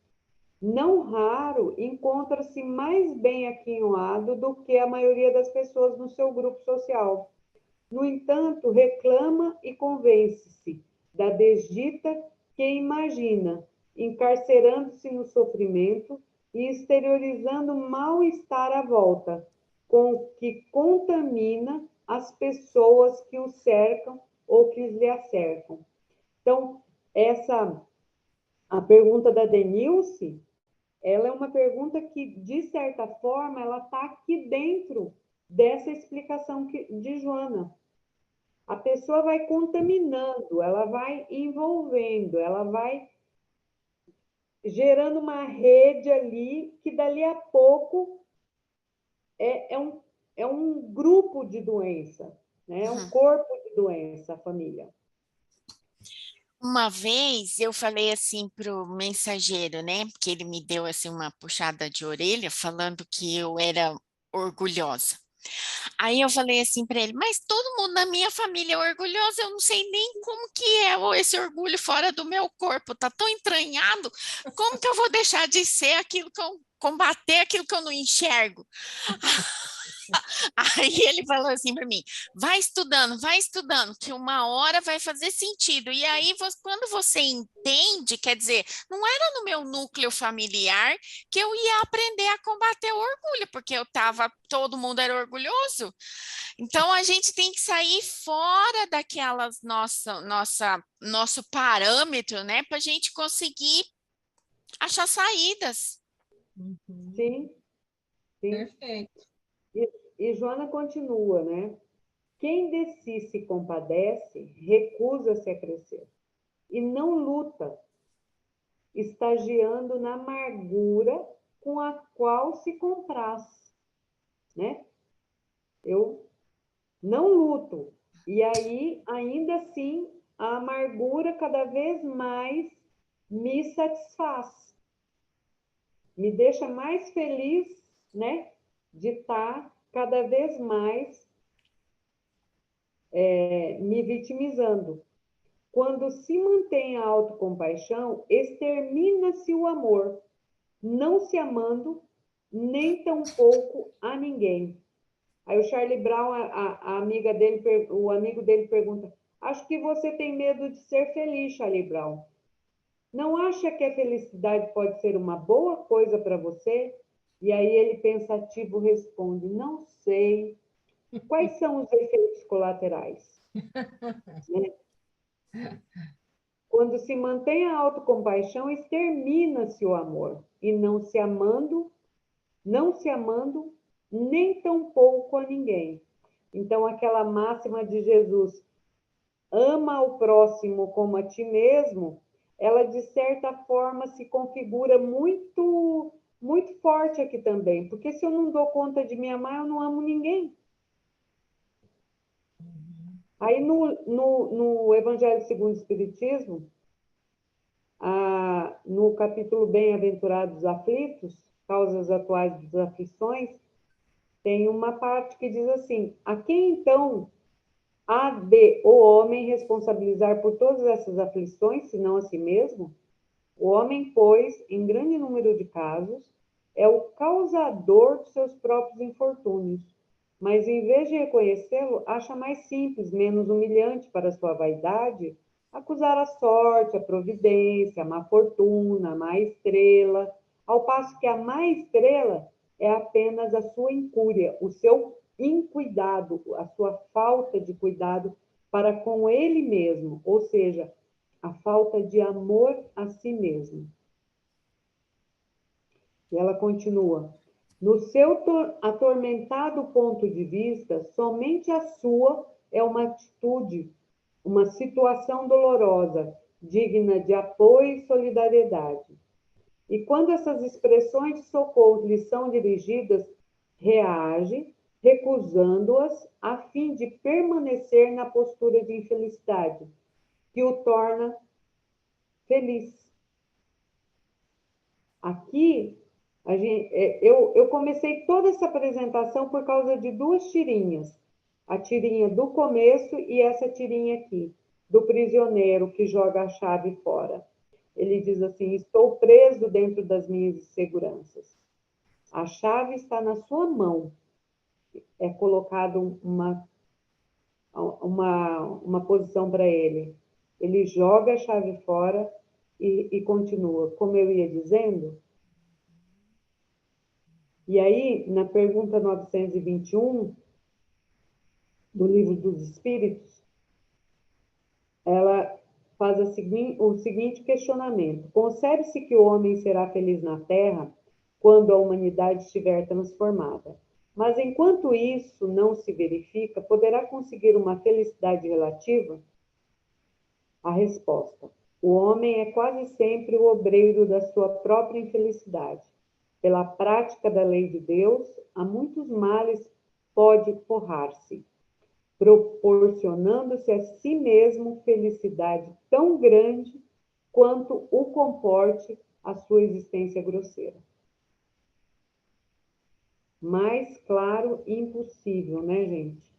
[SPEAKER 1] Não raro, encontra-se mais bem aquinhoado do que a maioria das pessoas no seu grupo social. No entanto, reclama e convence-se da desdita que imagina, encarcerando-se no sofrimento e exteriorizando mal-estar à volta, com o que contamina as pessoas que o cercam ou que lhe cercam. Então, a pergunta da Denilce, ela é uma pergunta que, de certa forma, ela está aqui dentro dessa explicação de Joana. A pessoa vai contaminando, ela vai envolvendo, ela vai gerando uma rede ali que, dali a pouco, é um grupo de doença, né? É um corpo de doença, a família.
[SPEAKER 5] Uma vez eu falei assim pro mensageiro, né? Que ele me deu assim uma puxada de orelha, falando que eu era orgulhosa. Aí eu falei assim para ele, mas todo mundo na minha família é orgulhoso, eu não sei nem como que é esse orgulho fora do meu corpo, tá tão entranhado, como que eu vou deixar de ser aquilo que eu combater aquilo que eu não enxergo? Aí ele falou assim para mim, vai estudando, que uma hora vai fazer sentido. E aí, quando você entende, quer dizer, não era no meu núcleo familiar que eu ia aprender a combater o orgulho, porque todo mundo era orgulhoso. Então, a gente tem que sair fora daquelas nosso parâmetro, né, para a gente conseguir achar saídas.
[SPEAKER 1] Sim, sim.
[SPEAKER 2] Perfeito.
[SPEAKER 1] E Joana continua, né? Quem de si se compadece, recusa-se a crescer e não luta, estagiando na amargura com a qual se compraz, né? Eu não luto. E aí, ainda assim, a amargura cada vez mais me satisfaz, me deixa mais feliz, né? De estar cada vez mais me vitimizando. Quando se mantém a autocompaixão, extermina-se o amor, não se amando, nem tampouco a ninguém. Aí o Charlie Brown, a amiga dele, o amigo dele pergunta, acho que você tem medo de ser feliz, Charlie Brown. Não acha que a felicidade pode ser uma boa coisa para você? E aí ele pensativo responde, não sei. Quais são os efeitos colaterais? Né? Quando se mantém a autocompaixão, extermina-se o amor, e não se amando, nem tampouco a ninguém. Então, aquela máxima de Jesus, ama o próximo como a ti mesmo, ela, de certa forma, se configura muito, muito forte aqui também, porque se eu não dou conta de me amar, eu não amo ninguém. Aí, no Evangelho segundo o Espiritismo, no capítulo Bem-aventurados aflitos, causas atuais das aflições, tem uma parte que diz assim, a quem então há de o homem responsabilizar por todas essas aflições, senão a si mesmo? O homem, pois, em grande número de casos, é o causador dos seus próprios infortúnios, mas em vez de reconhecê-lo, acha mais simples, menos humilhante para sua vaidade, acusar a sorte, a providência, a má fortuna, a má estrela, ao passo que a má estrela é apenas a sua incúria, o seu incuidado, a sua falta de cuidado para com ele mesmo, ou seja, a falta de amor a si mesmo. E ela continua: no seu atormentado ponto de vista, somente a sua é uma atitude, uma situação dolorosa, digna de apoio e solidariedade. E quando essas expressões de socorro lhe são dirigidas, reage, recusando-as, a fim de permanecer na postura de infelicidade, que o torna feliz. Aqui, eu comecei toda essa apresentação por causa de duas tirinhas. A tirinha do começo e essa tirinha aqui, do prisioneiro que joga a chave fora. Ele diz assim: estou preso dentro das minhas inseguranças. A chave está na sua mão. É colocado uma posição para ele. Ele joga a chave fora e continua. Como eu ia dizendo, e aí, na pergunta 921 do Livro dos Espíritos, ela faz o seguinte questionamento: concebe-se que o homem será feliz na Terra quando a humanidade estiver transformada. Mas enquanto isso não se verifica, poderá conseguir uma felicidade relativa? A resposta: o homem é quase sempre o obreiro da sua própria infelicidade. Pela prática da lei de Deus, a muitos males pode forrar-se, proporcionando-se a si mesmo felicidade tão grande quanto o comporte a sua existência grosseira. Mais claro, impossível, né, gente?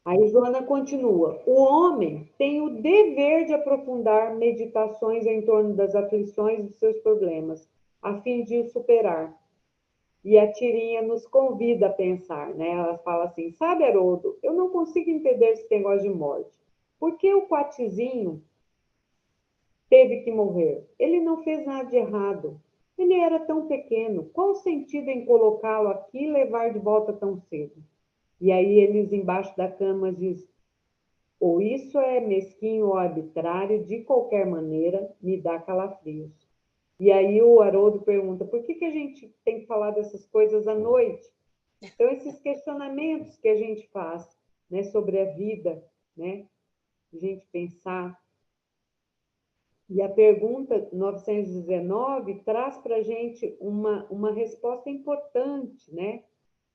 [SPEAKER 1] Aí Joana continua: o homem tem o dever de aprofundar meditações em torno das aflições dos seus problemas, a fim de os superar. E a tirinha nos convida a pensar, né? Ela fala assim: sabe, Haroldo, eu não consigo entender esse negócio de morte. Por que o Quatizinho teve que morrer? Ele não fez nada de errado. Ele era tão pequeno. Qual o sentido em colocá-lo aqui e levar de volta tão cedo? E aí eles embaixo da cama dizem: ou isso é mesquinho ou arbitrário, de qualquer maneira, me dá calafrios. E aí o Haroldo pergunta: por que a gente tem que falar dessas coisas à noite? Então, esses questionamentos que a gente faz, né, sobre a vida, né, a gente pensar. E a pergunta 919 traz para a gente uma resposta importante, né,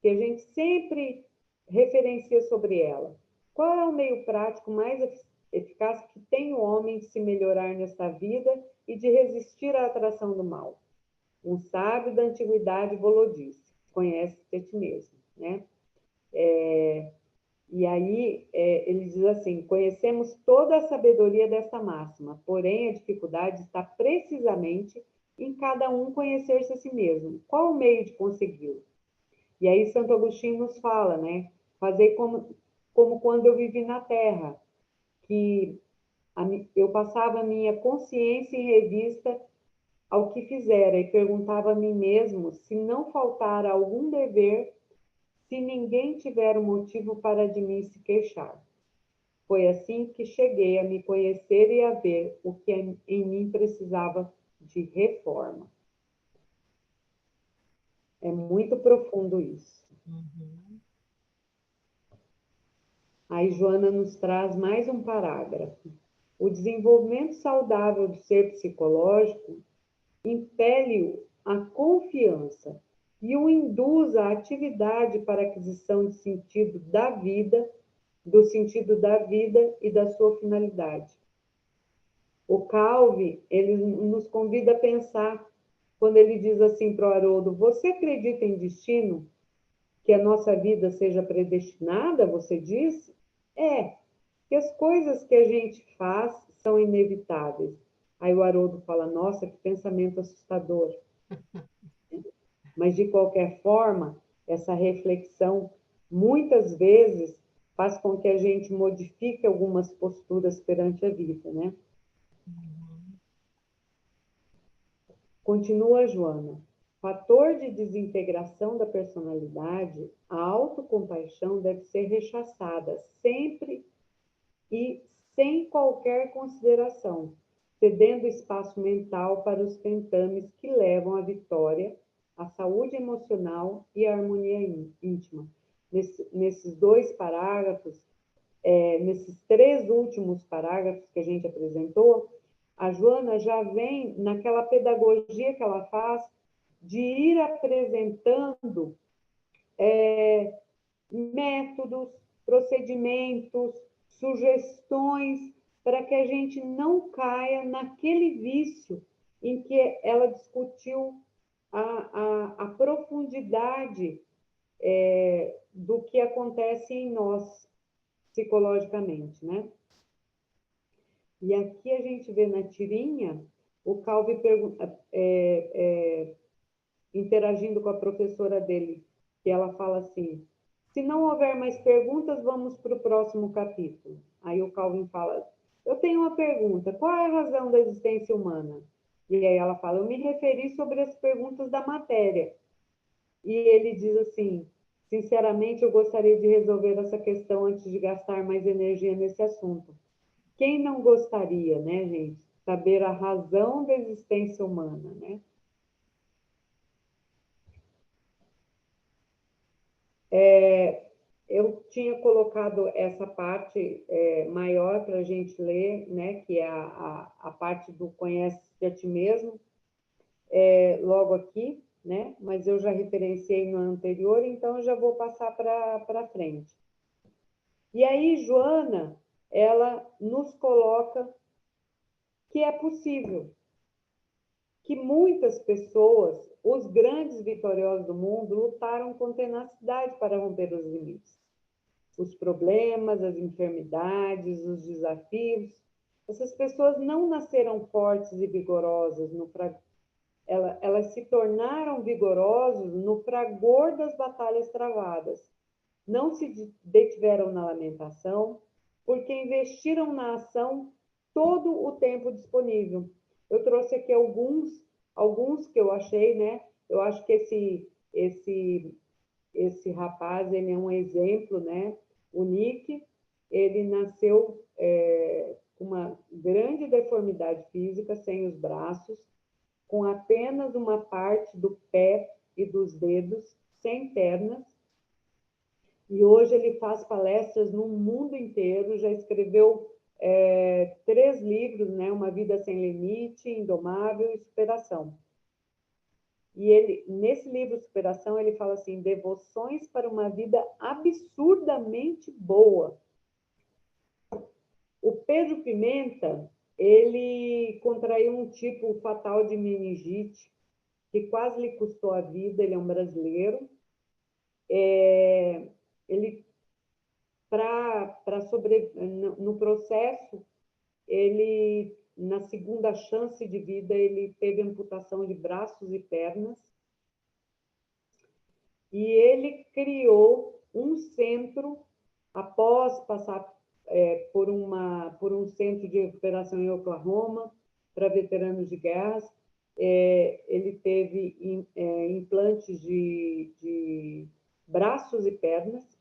[SPEAKER 1] que a gente sempre referencia sobre ela. Qual é o meio prático mais eficaz que tem o homem de se melhorar nesta vida e de resistir à atração do mal? Um sábio da antiguidade bolou disse: conhece-te a ti mesmo, né? E aí ele diz assim: conhecemos toda a sabedoria desta máxima, porém a dificuldade está precisamente em cada um conhecer-se a si mesmo. Qual o meio de consegui-lo? E aí Santo Agostinho nos fala, né? Fazer como quando eu vivi na Terra, que eu passava a minha consciência em revista ao que fizera e perguntava a mim mesmo se não faltara algum dever, se ninguém tiver um motivo para de mim se queixar. Foi assim que cheguei a me conhecer e a ver o que em mim precisava de reforma. É muito profundo isso. Aí Joana nos traz mais um parágrafo. O desenvolvimento saudável do ser psicológico impele-o à confiança e o induz à atividade para a aquisição de sentido da vida, do sentido da vida e da sua finalidade. O Calvi, ele nos convida a pensar, quando ele diz assim para o Haroldo: você acredita em destino? Que a nossa vida seja predestinada, você diz? Que as coisas que a gente faz são inevitáveis. Aí o Haroldo fala: nossa, que pensamento assustador. Mas, de qualquer forma, essa reflexão, muitas vezes, faz com que a gente modifique algumas posturas perante a vida, né? Continua a Joana. Fator de desintegração da personalidade, a autocompaixão deve ser rechaçada sempre e sem qualquer consideração, cedendo espaço mental para os tentames que levam à vitória, à saúde emocional e à harmonia íntima. Nesses dois parágrafos, nesses 3 últimos parágrafos que a gente apresentou, a Joana já vem naquela pedagogia que ela faz de ir apresentando métodos, procedimentos, sugestões, para que a gente não caia naquele vício em que ela discutiu a profundidade do que acontece em nós psicologicamente, né? E aqui a gente vê na tirinha o Calvi interagindo com a professora dele, que ela fala assim: se não houver mais perguntas, vamos para o próximo capítulo. Aí o Calvin fala: eu tenho uma pergunta, qual é a razão da existência humana? E aí ela fala: eu me referi sobre as perguntas da matéria. E ele diz assim: sinceramente, eu gostaria de resolver essa questão antes de gastar mais energia nesse assunto. Quem não gostaria, né, gente? Saber a razão da existência humana, né? Eu tinha colocado essa parte maior para a gente ler, né, que é a parte do conhece-te a ti mesmo, logo aqui, né, mas eu já referenciei no anterior, então eu já vou passar para frente. E aí, Joana, ela nos coloca que é possível, que muitas pessoas, os grandes vitoriosos do mundo, lutaram com tenacidade para romper os limites. Os problemas, as enfermidades, os desafios. Essas pessoas não nasceram fortes e vigorosas, elas se tornaram vigorosos no fragor das batalhas travadas. Não se detiveram na lamentação, porque investiram na ação todo o tempo disponível. Eu trouxe aqui alguns que eu achei, né? Eu acho que esse rapaz, ele é um exemplo, né? O Nick, ele nasceu com uma grande deformidade física, sem os braços, com apenas uma parte do pé e dos dedos, sem pernas. E hoje ele faz palestras no mundo inteiro, já escreveu 3 livros, né? Uma Vida Sem Limite, Indomável e Superação. E ele, nesse livro Superação, ele fala assim: devoções para uma vida absurdamente boa. O Pedro Pimenta, ele contraiu um tipo fatal de meningite, que quase lhe custou a vida. Ele é um brasileiro. Ele, no processo, ele, na segunda chance de vida, ele teve amputação de braços e pernas. E ele criou um centro, após passar por um centro de recuperação em Oklahoma, para veteranos de guerras. Ele teve implantes de braços e pernas.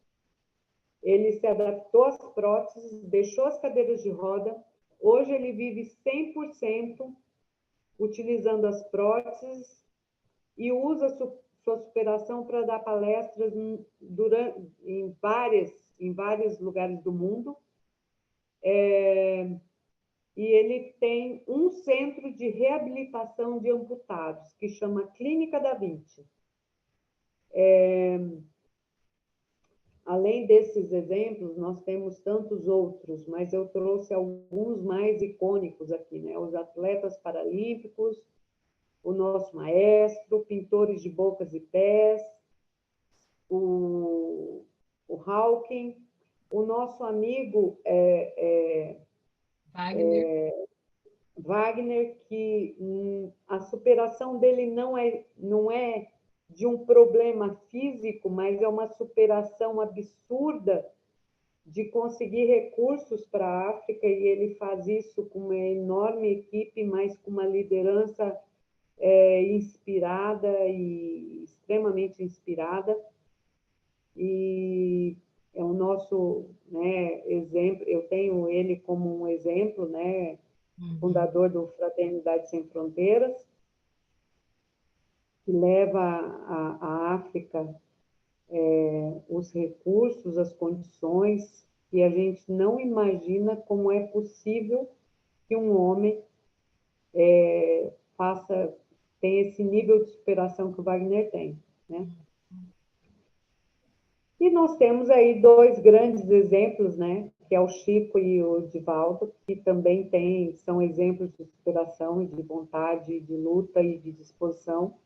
[SPEAKER 1] Ele se adaptou às próteses, deixou as cadeiras de roda. Hoje ele vive 100% utilizando as próteses e usa sua superação para dar palestras em vários lugares do mundo. E ele tem um centro de reabilitação de amputados, que chama Clínica da Vinci. Além desses exemplos, nós temos tantos outros, mas eu trouxe alguns mais icônicos aqui, né? Os atletas paralímpicos, o nosso maestro, pintores de bocas e pés, o Hawking, o nosso amigo Wagner, que a superação dele não é de um problema físico, mas é uma superação absurda de conseguir recursos para a África, e ele faz isso com uma enorme equipe, mas com uma liderança inspirada e extremamente inspirada. E é o nosso, né, exemplo, eu tenho ele como um exemplo, né, fundador do Fraternidade Sem Fronteiras, que leva à África os recursos, as condições, que a gente não imagina como é possível que um homem tenha esse nível de superação que o Wagner tem, né? E nós temos aí dois grandes exemplos, né? Que é o Chico e o Divaldo, que também são exemplos de superação e de vontade, de luta e de disposição.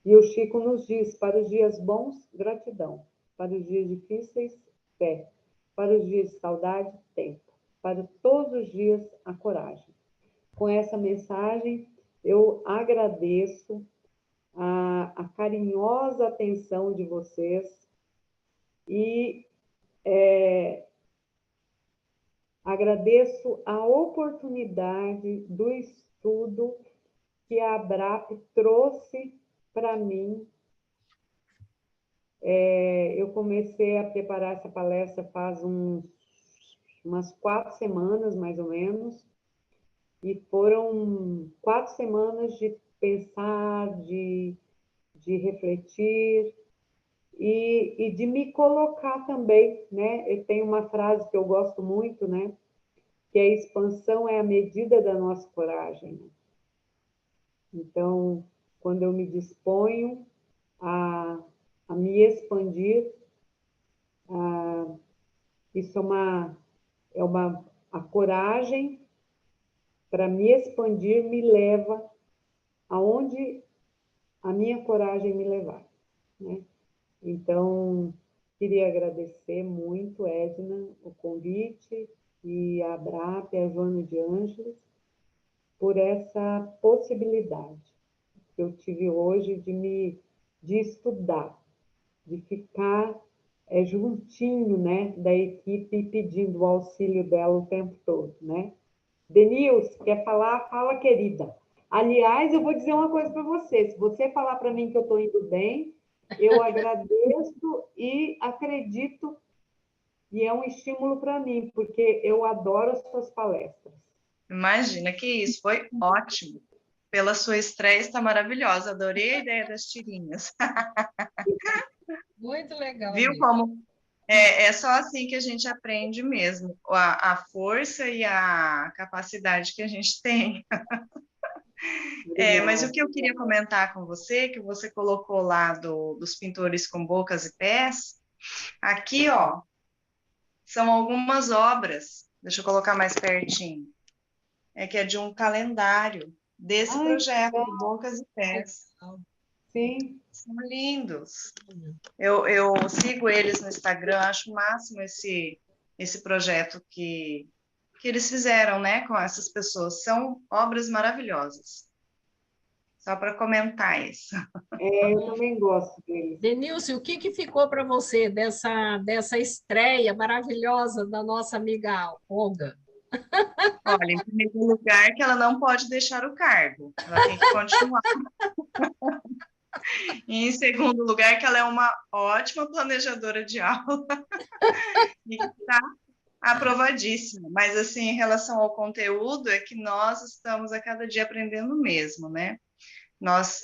[SPEAKER 1] E o Chico nos diz: para os dias bons, gratidão; para os dias difíceis, fé; para os dias de saudade, tempo; para todos os dias, a coragem. Com essa mensagem, eu agradeço a carinhosa atenção de vocês e agradeço a oportunidade do estudo que a ABRAP trouxe para mim. Eu comecei a preparar essa palestra faz umas 4 semanas, mais ou menos, e foram 4 semanas de pensar, de refletir e de me colocar também, né? Eu tenho uma frase que eu gosto muito, né? Que a expansão é a medida da nossa coragem. Então, quando eu me disponho a me expandir, isso a coragem para me expandir me leva aonde a minha coragem me levar, né? Então, queria agradecer muito, Edna, o convite, e a ABRAP, a Joana de Ângeles, por essa possibilidade que eu tive hoje de estudar, de ficar juntinho, né, da equipe e pedindo o auxílio dela o tempo todo, né? Denilson, quer falar? Fala, querida. Aliás, eu vou dizer uma coisa para você. Se você falar para mim que eu estou indo bem, eu agradeço e acredito, e é um estímulo para mim, porque eu adoro as suas palestras.
[SPEAKER 4] Imagina, que isso, foi ótimo. Pela sua estreia, está maravilhosa. Adorei a ideia das tirinhas.
[SPEAKER 2] Muito legal.
[SPEAKER 4] Viu
[SPEAKER 2] mesmo.
[SPEAKER 4] como é só assim que a gente aprende mesmo, a força e a capacidade que a gente tem. Mas o que eu queria comentar com você, que você colocou lá dos pintores com bocas e pés, aqui, ó, são algumas obras, deixa eu colocar mais pertinho, que é de um calendário desse projeto, de Bocas e Pés.
[SPEAKER 1] Sim.
[SPEAKER 4] São lindos. Eu sigo eles no Instagram, acho o máximo esse projeto que eles fizeram, né, com essas pessoas. São obras maravilhosas. Só para comentar isso.
[SPEAKER 1] Eu também gosto deles.
[SPEAKER 2] Denilson, o que ficou para você dessa estreia maravilhosa da nossa amiga Olga?
[SPEAKER 4] Olha, em primeiro lugar, que ela não pode deixar o cargo. Ela tem que continuar. E em segundo lugar, que ela é uma ótima planejadora de aula. E está aprovadíssima. Mas, assim, em relação ao conteúdo, é que nós estamos a cada dia aprendendo mesmo, né? Nós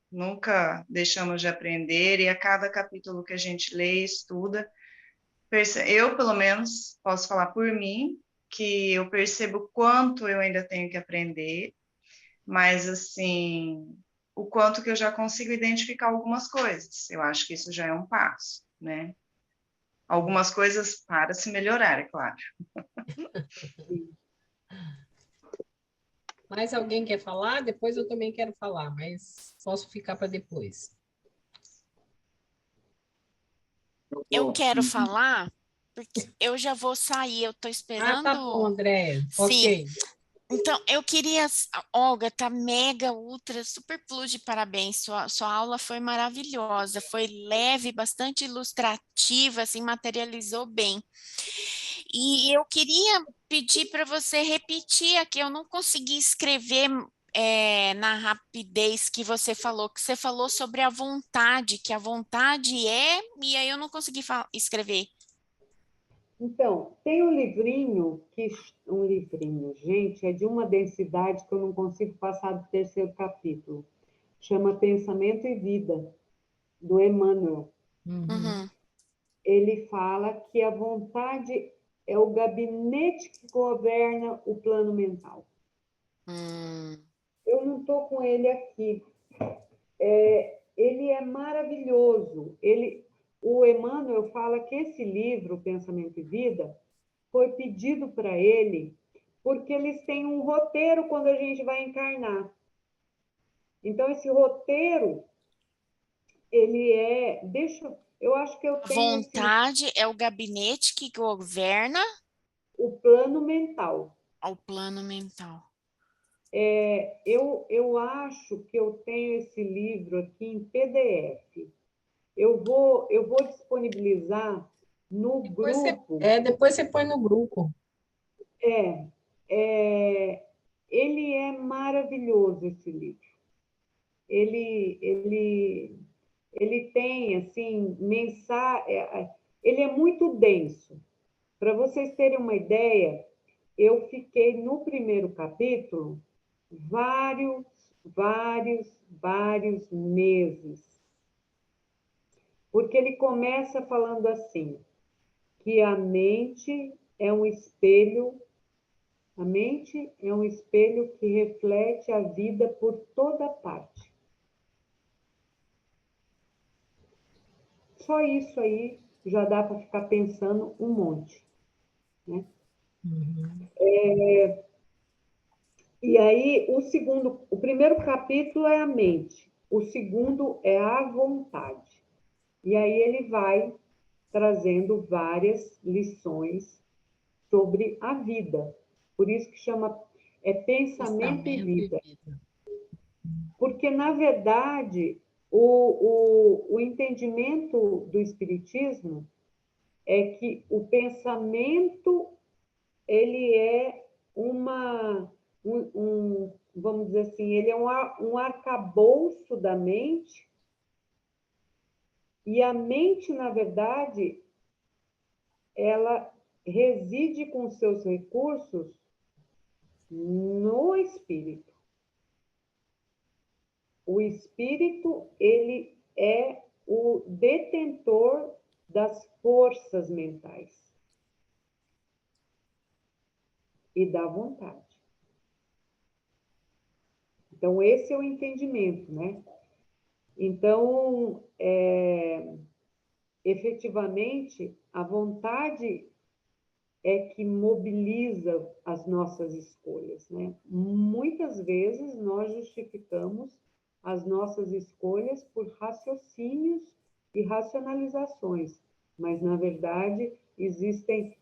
[SPEAKER 4] nunca deixamos de aprender, e a cada capítulo que a gente lê e estuda, eu, pelo menos, posso falar por mim, que eu percebo quanto eu ainda tenho que aprender, mas, assim, o quanto que eu já consigo identificar algumas coisas. Eu acho que isso já é um passo, né? Algumas coisas para se melhorar, é claro.
[SPEAKER 2] Mais alguém quer falar? Depois eu também quero falar, mas posso ficar para depois.
[SPEAKER 5] Eu quero falar, porque eu já vou sair, eu estou esperando.
[SPEAKER 2] Ah, tá bom, André.
[SPEAKER 5] Sim.
[SPEAKER 2] Ok.
[SPEAKER 5] Então, eu queria, Olga, tá mega, ultra, super plus de parabéns. Sua aula foi maravilhosa, foi leve, bastante ilustrativa, assim, materializou bem. E eu queria pedir para você repetir aqui, eu não consegui escrever na rapidez que você falou sobre a vontade, que a vontade é, e aí eu não consegui escrever.
[SPEAKER 1] Então, tem um livrinho, gente, é de uma densidade que eu não consigo passar do terceiro capítulo. Chama Pensamento e Vida, do Emmanuel.
[SPEAKER 5] Uhum.
[SPEAKER 1] Ele fala que a vontade é o gabinete que governa o plano mental. Eu não estou com ele aqui. Ele é maravilhoso. O Emmanuel fala que esse livro, Pensamento e Vida, foi pedido para ele porque eles têm um roteiro quando a gente vai encarnar. Então, esse roteiro, ele é... eu acho que eu
[SPEAKER 5] A
[SPEAKER 1] tenho
[SPEAKER 5] vontade é o gabinete que governa
[SPEAKER 1] o plano mental.
[SPEAKER 5] ao plano mental.
[SPEAKER 1] Eu acho que eu tenho esse livro aqui em PDF. Eu vou disponibilizar no grupo.
[SPEAKER 2] Depois você põe no grupo.
[SPEAKER 1] Ele é maravilhoso, esse livro. Ele tem, assim, ele é muito denso. Para vocês terem uma ideia, eu fiquei no primeiro capítulo vários meses. Porque ele começa falando assim, que a mente é um espelho que reflete a vida por toda parte. Só isso aí já dá para ficar pensando um monte, né? E aí, o primeiro capítulo é a mente, o segundo é a vontade. E aí ele vai trazendo várias lições sobre a vida. Por isso que chama Pensamento e Vida. Porque, na verdade, o entendimento do Espiritismo é que o pensamento ele é vamos dizer assim, ele é um arcabouço da mente, e a mente, na verdade, ela reside com seus recursos no espírito. O espírito, ele é o detentor das forças mentais e da vontade. Então, esse é o entendimento, né? Então, efetivamente, a vontade é que mobiliza as nossas escolhas, né? Muitas vezes nós justificamos as nossas escolhas por raciocínios e racionalizações, mas, na verdade, existem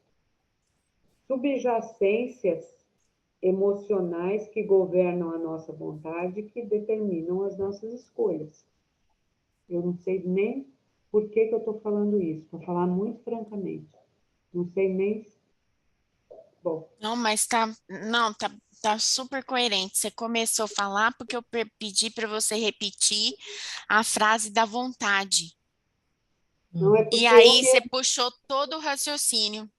[SPEAKER 1] subjacências emocionais que governam a nossa vontade, que determinam as nossas escolhas. Eu não sei nem por que eu estou falando isso, para falar muito francamente. Não sei nem... Bom.
[SPEAKER 5] Não, mas tá super coerente. Você começou a falar porque eu pedi para você repetir a frase da vontade.
[SPEAKER 1] Não é
[SPEAKER 5] E aí você puxou todo o raciocínio.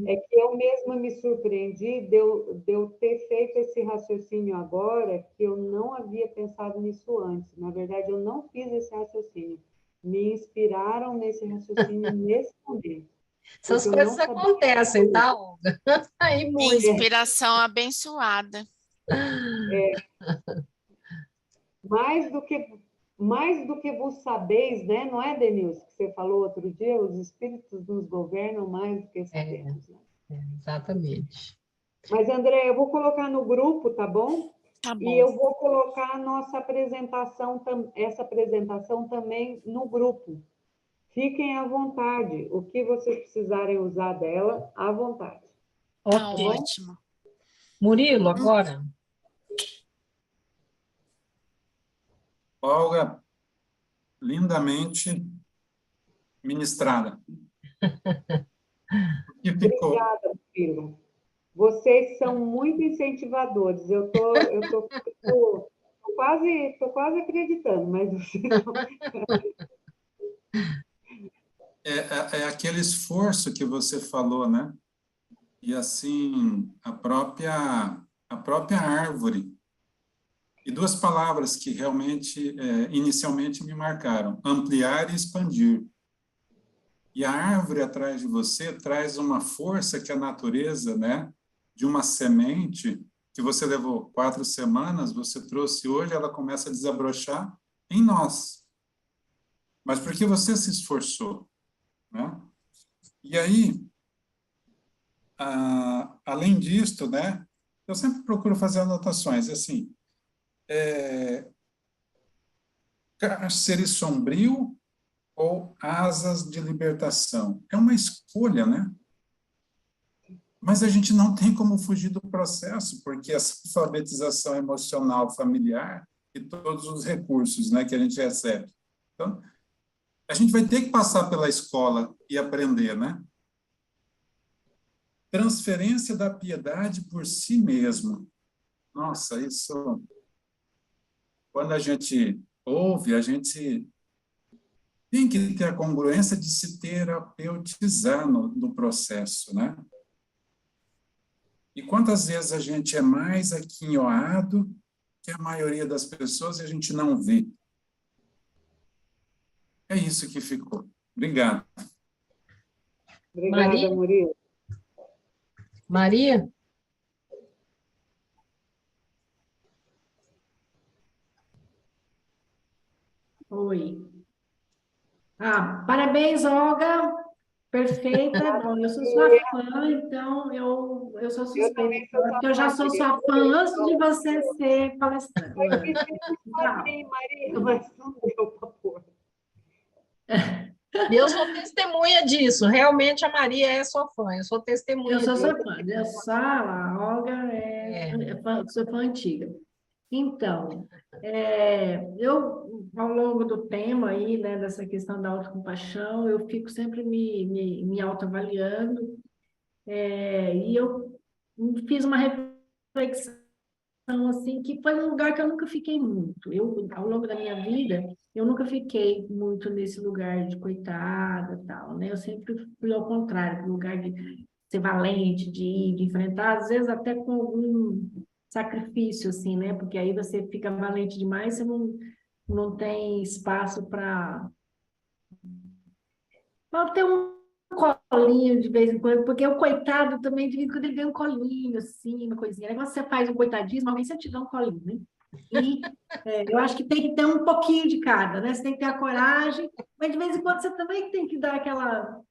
[SPEAKER 1] É que eu mesma me surpreendi de eu ter feito esse raciocínio agora, que eu não havia pensado nisso antes. Na verdade, eu não fiz esse raciocínio. Me inspiraram nesse raciocínio nesse momento.
[SPEAKER 2] Essas coisas acontecem, tá, Olga? Aí muito.
[SPEAKER 5] Inspiração abençoada.
[SPEAKER 1] Mais do que vos sabeis, né? Não é, Denilson, que você falou outro dia? Os espíritos nos governam mais do que sabemos, né?
[SPEAKER 2] Exatamente.
[SPEAKER 1] Mas, André, eu vou colocar no grupo, tá bom?
[SPEAKER 5] Tá bom.
[SPEAKER 1] E eu vou colocar a nossa apresentação, essa apresentação também no grupo. Fiquem à vontade. O que vocês precisarem usar dela, à vontade.
[SPEAKER 5] Tá ótimo.
[SPEAKER 2] Murilo, agora.
[SPEAKER 6] Olga, lindamente ministrada. E ficou.
[SPEAKER 1] Obrigada, Murilo. Vocês são muito incentivadores. Eu tô quase acreditando, mas
[SPEAKER 6] É aquele esforço que você falou, né? E assim, a própria árvore. E duas palavras que realmente, inicialmente me marcaram: ampliar e expandir. E a árvore atrás de você traz uma força que a natureza, né? De uma semente que você levou 4 semanas, você trouxe hoje, ela começa a desabrochar em nós. Mas porque você se esforçou, né? E aí, além disto, né? Eu sempre procuro fazer anotações, assim, cárcere sombrio ou asas de libertação. É uma escolha, né? Mas a gente não tem como fugir do processo, porque essa alfabetização emocional familiar e todos os recursos, né, que a gente recebe. Então, a gente vai ter que passar pela escola e aprender, né? Transferência da piedade por si mesmo. Nossa, isso... Quando a gente ouve, a gente tem que ter a congruência de se terapeutizar no processo, né? E quantas vezes a gente é mais aquinhoado que a maioria das pessoas e a gente não vê. É isso que ficou. Obrigado.
[SPEAKER 1] obrigada,
[SPEAKER 2] Maria?
[SPEAKER 1] Murilo.
[SPEAKER 2] Maria?
[SPEAKER 3] Oi. Parabéns, Olga. Perfeita. Bom, eu sou sua fã, então eu sou
[SPEAKER 1] Eu
[SPEAKER 3] suspeita,
[SPEAKER 1] também sou sua
[SPEAKER 3] porque eu já
[SPEAKER 1] fã,
[SPEAKER 3] sou
[SPEAKER 1] Maria.
[SPEAKER 3] sua fã antes de você ser palestrante.
[SPEAKER 1] Mas você
[SPEAKER 3] Tá.
[SPEAKER 1] assim, Maria, mas não deu para pôr.
[SPEAKER 2] Eu sou testemunha disso. Realmente a Maria é sua fã. Eu sou testemunha
[SPEAKER 3] Eu sou
[SPEAKER 2] disso.
[SPEAKER 3] sua fã. A Olga sou fã antiga. Então, eu, ao longo do tema aí, né, dessa questão da autocompaixão, eu fico sempre me autoavaliando, e eu fiz uma reflexão, assim, que foi um lugar que eu nunca fiquei muito. Eu, ao longo da minha vida, eu nunca fiquei muito nesse lugar de coitada e tal, né? Eu sempre fui ao contrário, no lugar de ser valente, de ir, de enfrentar, às vezes até com algum sacrifício, assim, né? Porque aí você fica valente demais, você não tem espaço para ter um colinho de vez em quando, porque o coitado também, de vez em quando, ele ganha um colinho, assim, uma coisinha. Aí você faz um coitadismo, alguém você te dá um colinho, né? E eu acho que tem que ter um pouquinho de cada, né? Você tem que ter a coragem, mas de vez em quando você também tem que dar aquela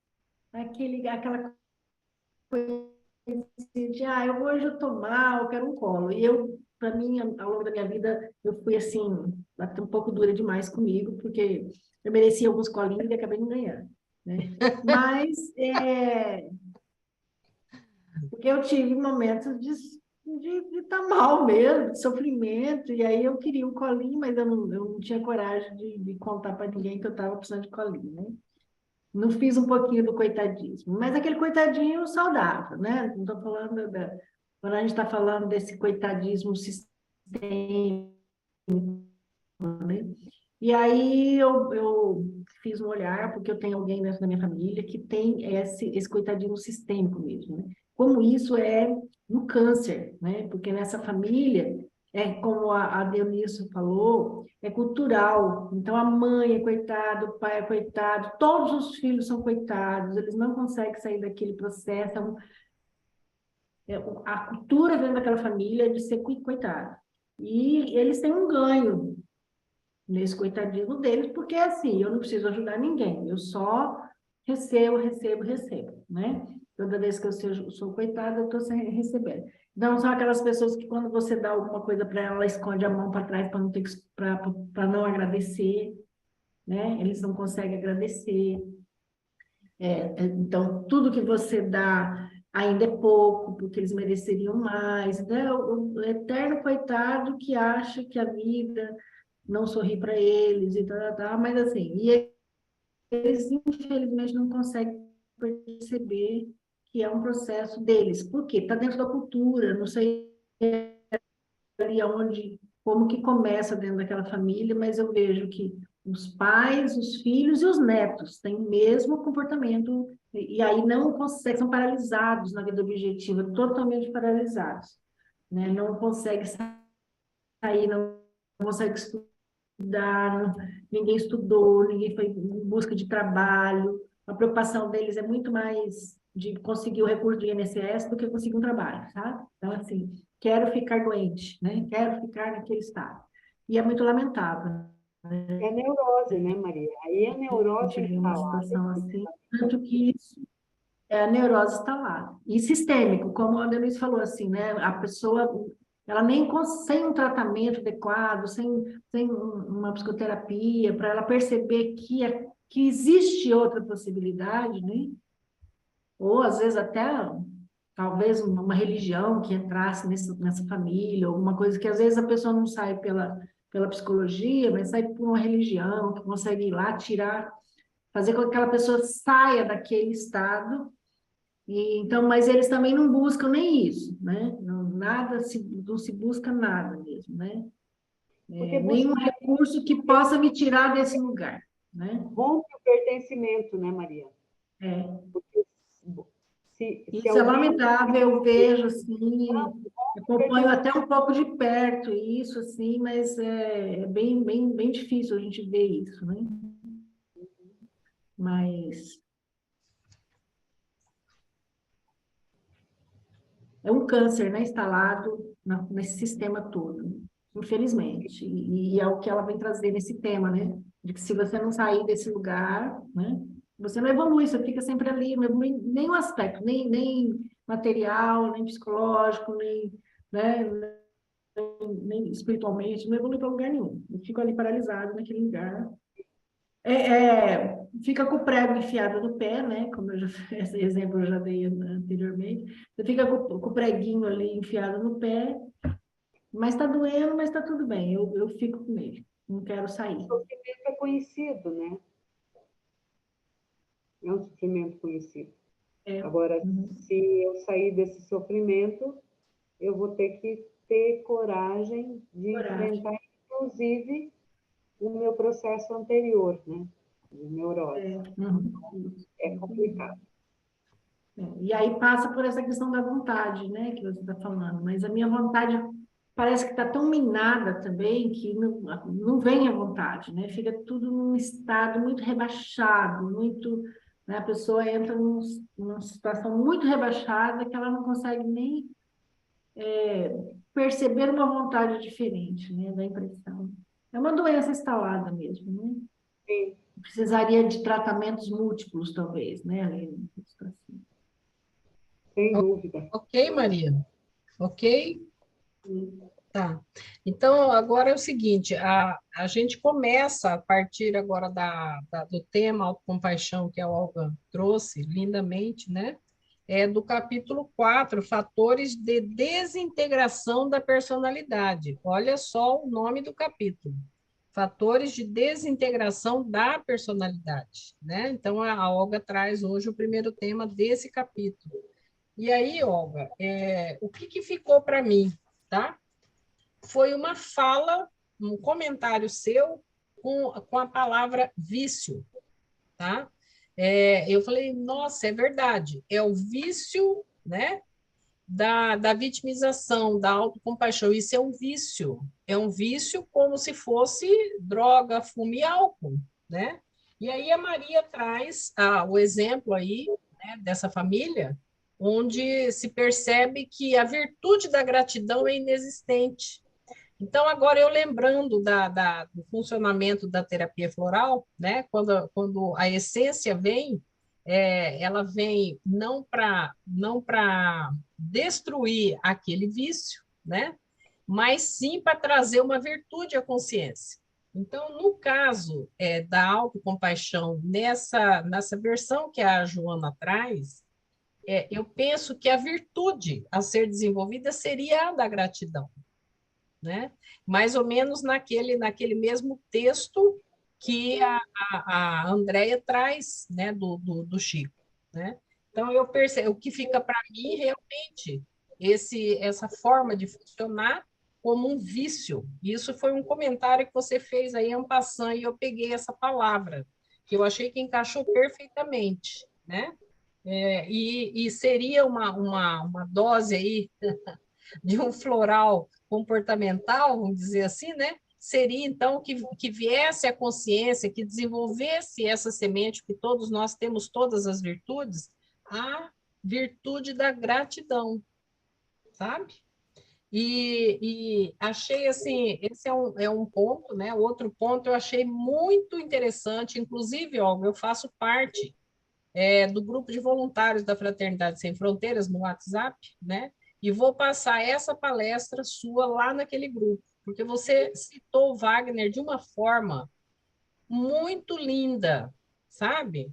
[SPEAKER 3] de, hoje eu tô mal, eu quero um colo. E eu, para mim, ao longo da minha vida, eu fui assim, até um pouco dura demais comigo, porque eu merecia alguns colinhos e acabei não ganhando, né? Mas, porque eu tive momentos de estar mal mesmo, de sofrimento, e aí eu queria um colinho, mas eu não tinha coragem de contar para ninguém que eu estava precisando de colinho, né? Não fiz um pouquinho do coitadismo, mas aquele coitadinho saudável, né? Não estou falando quando a gente está falando desse coitadismo sistêmico, né? E aí eu fiz um olhar, porque eu tenho alguém dentro da minha família que tem esse coitadismo sistêmico mesmo, né? Como isso é no câncer, né? Porque nessa família, como a Dionísio falou, é cultural. Então, a mãe é coitada, o pai é coitado, todos os filhos são coitados, eles não conseguem sair daquele processo. Então, a cultura dentro daquela família é de ser coitado. E eles têm um ganho nesse coitadismo deles, porque assim, eu não preciso ajudar ninguém, eu só recebo, né? Toda vez que eu sou coitada, eu estou recebendo. Não são aquelas pessoas que quando você dá alguma coisa para ela, ela esconde a mão para trás para não ter para não agradecer, né? Eles não conseguem agradecer. Então, tudo que você dá, ainda é pouco, porque eles mereceriam mais. Né? O eterno coitado que acha que a vida não sorri para eles, e tal, mas assim, e eles infelizmente não conseguem perceber que é um processo deles. Por quê? Está dentro da cultura, não sei ali aonde, como que começa dentro daquela família, mas eu vejo que os pais, os filhos e os netos têm o mesmo comportamento, e aí não conseguem, são paralisados na vida objetiva, totalmente paralisados, né? Não consegue sair, não consegue estudar, ninguém estudou, ninguém foi em busca de trabalho, a preocupação deles é muito mais de conseguir o recurso do INSS do que conseguir um trabalho, sabe? Então, assim, quero ficar doente, né? Quero ficar naquele estado. E é muito lamentável.
[SPEAKER 1] É neurose, né, Maria? Aí a neurose
[SPEAKER 3] Tive uma
[SPEAKER 1] instalada.
[SPEAKER 3] situação assim, tanto que isso é a neurose instalada. E sistêmico, como a Denise falou, assim, né? A pessoa, ela nem sem um tratamento adequado, sem uma psicoterapia, para ela perceber que existe outra possibilidade, né? Ou às vezes até talvez uma religião que entrasse nessa família, alguma coisa que às vezes a pessoa não sai pela psicologia, mas sai por uma religião que consegue ir lá tirar, fazer com que aquela pessoa saia daquele estado. E, então, mas eles também não buscam nem isso, né? Não se busca nada mesmo, né? Nenhum recurso que possa me tirar desse lugar, né?
[SPEAKER 1] Rompe o pertencimento, né, Maria? Porque
[SPEAKER 3] Isso é lamentável, eu vejo, assim, acompanho até um pouco de perto isso, assim, mas é bem difícil a gente ver isso, né? Mas é um câncer, né, instalado nesse sistema todo, infelizmente. E é o que ela vem trazer nesse tema, né? De que se você não sair desse lugar, né? Você não evolui, você fica sempre ali, não evolui em nenhum aspecto, nem material, nem psicológico, né, nem espiritualmente, não evolui para lugar nenhum. Eu fico ali paralisado naquele lugar. Fica com o prego enfiado no pé, né? Como esse exemplo eu já dei anteriormente. Você fica com o preguinho ali enfiado no pé, mas está doendo, mas está tudo bem. Eu fico com ele. Não quero sair.
[SPEAKER 1] O sofrimento é conhecido, né? É um sofrimento conhecido. Agora, se eu sair desse sofrimento, eu vou ter que ter coragem de enfrentar, inclusive, o meu processo anterior, né? De neurose. É complicado.
[SPEAKER 3] E aí passa por essa questão da vontade, né, que você está falando. Mas a minha vontade parece que está tão minada também que não vem a vontade, né? Fica tudo num estado muito rebaixado, muito, né? A pessoa entra numa situação muito rebaixada que ela não consegue nem perceber uma vontade diferente, né, da impressão. É uma doença instalada mesmo, né?
[SPEAKER 1] Sim.
[SPEAKER 3] Precisaria de tratamentos múltiplos, talvez, né, Aline?
[SPEAKER 1] Sem dúvida.
[SPEAKER 2] Ok, Maria? Ok? Tá. Então, agora é o seguinte, a gente começa a partir agora do tema autocompaixão que a Olga trouxe lindamente, né? Do capítulo 4, fatores de desintegração da personalidade. Olha só o nome do capítulo. Fatores de desintegração da personalidade, né? Então, a Olga traz hoje o primeiro tema desse capítulo. E aí, Olga, o que ficou para mim, tá? Foi uma fala, um comentário seu com a palavra vício, tá? Eu falei, nossa, é verdade, é o vício, né, da vitimização, da autocompaixão, isso é um vício como se fosse droga, fumo e álcool, né? E aí a Maria traz o exemplo aí, né, dessa família, onde se percebe que a virtude da gratidão é inexistente. Então, agora eu lembrando do funcionamento da terapia floral, né? Quando a essência vem, ela vem não para destruir aquele vício, né? Mas sim para trazer uma virtude à consciência. Então, no caso da autocompaixão, nessa versão que a Joana traz, eu penso que a virtude a ser desenvolvida seria a da gratidão, né? Mais ou menos naquele mesmo texto que a Andréia traz, né, do Chico, né? Então, eu percebo, o que fica para mim, realmente, essa forma de funcionar como um vício. Isso foi um comentário que você fez aí, en passant, e eu peguei essa palavra, que eu achei que encaixou perfeitamente, né? E seria uma dose aí de um floral comportamental, vamos dizer assim, né? Seria, então, que viesse a consciência, que desenvolvesse essa semente, que todos nós temos todas as virtudes, a virtude da gratidão, sabe? E achei, assim, esse é um ponto, né? Outro ponto eu achei muito interessante, inclusive, Olga, eu faço parte do grupo de voluntários da Fraternidade Sem Fronteiras no WhatsApp, né? E vou passar essa palestra sua lá naquele grupo, porque você citou o Wagner de uma forma muito linda, sabe?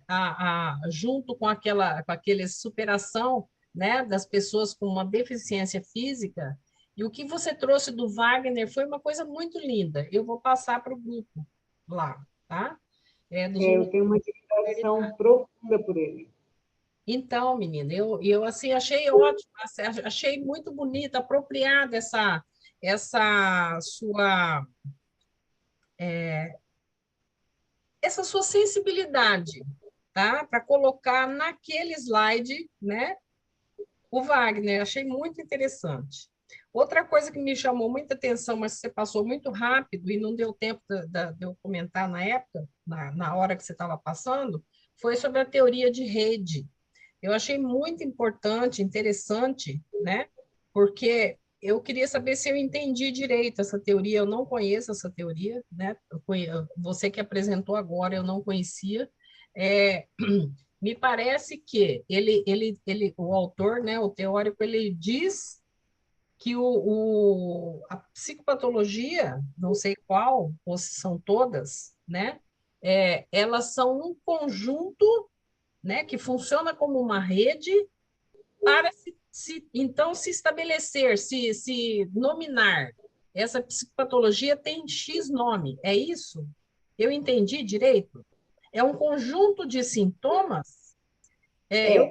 [SPEAKER 2] Junto com aquele superação, né, das pessoas com uma deficiência física. E o que você trouxe do Wagner foi uma coisa muito linda. Eu vou passar para o grupo lá, tá?
[SPEAKER 1] Eu tenho uma admiração profunda por ele.
[SPEAKER 2] Então, menina, eu assim achei ótimo, achei muito bonita, apropriada essa sua essa sua sensibilidade, tá? Para colocar naquele slide, né? O Wagner, achei muito interessante. Outra coisa que me chamou muita atenção, mas você passou muito rápido e não deu tempo de eu comentar na época, na hora que você estava passando, foi sobre a teoria de rede. Eu achei muito importante, interessante, né? Porque eu queria saber se eu entendi direito essa teoria. Eu não conheço essa teoria, né? Você que apresentou agora, eu não conhecia. É, me parece que o autor, né, o teórico, ele diz que a psicopatologia, não sei qual, ou se são todas, né? Elas são um conjunto, né, que funciona como uma rede para então se estabelecer, se nominar. Essa psicopatologia tem X nome, é isso? Eu entendi direito? É um conjunto de sintomas?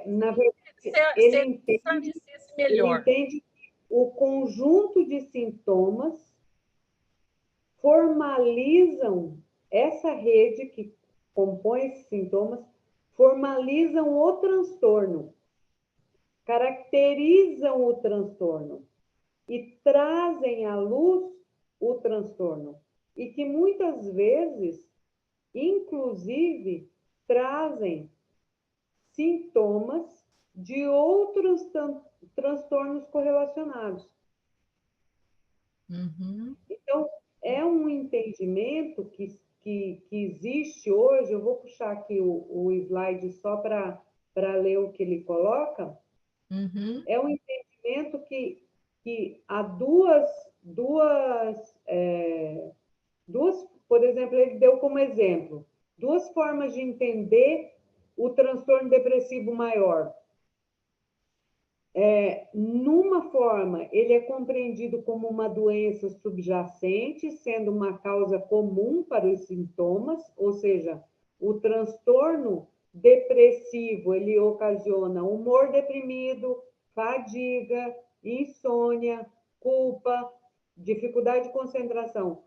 [SPEAKER 1] Na verdade,
[SPEAKER 2] Se esclarecesse
[SPEAKER 1] ele
[SPEAKER 2] melhor.
[SPEAKER 1] entende que o conjunto de sintomas formalizam essa rede que compõe esses sintomas, formalizam o transtorno, caracterizam o transtorno e trazem à luz o transtorno. E que muitas vezes, inclusive, trazem sintomas de outros transtornos correlacionados.
[SPEAKER 2] Uhum.
[SPEAKER 1] Então, é um entendimento que existe hoje. Eu vou puxar aqui o slide só para ler o que ele coloca.
[SPEAKER 2] Uhum.
[SPEAKER 1] É um entendimento que há por exemplo, ele deu como exemplo, duas formas de entender o transtorno depressivo maior. Numa forma, ele é compreendido como uma doença subjacente, sendo uma causa comum para os sintomas, ou seja, o transtorno depressivo, ele ocasiona humor deprimido, fadiga, insônia, culpa, dificuldade de concentração.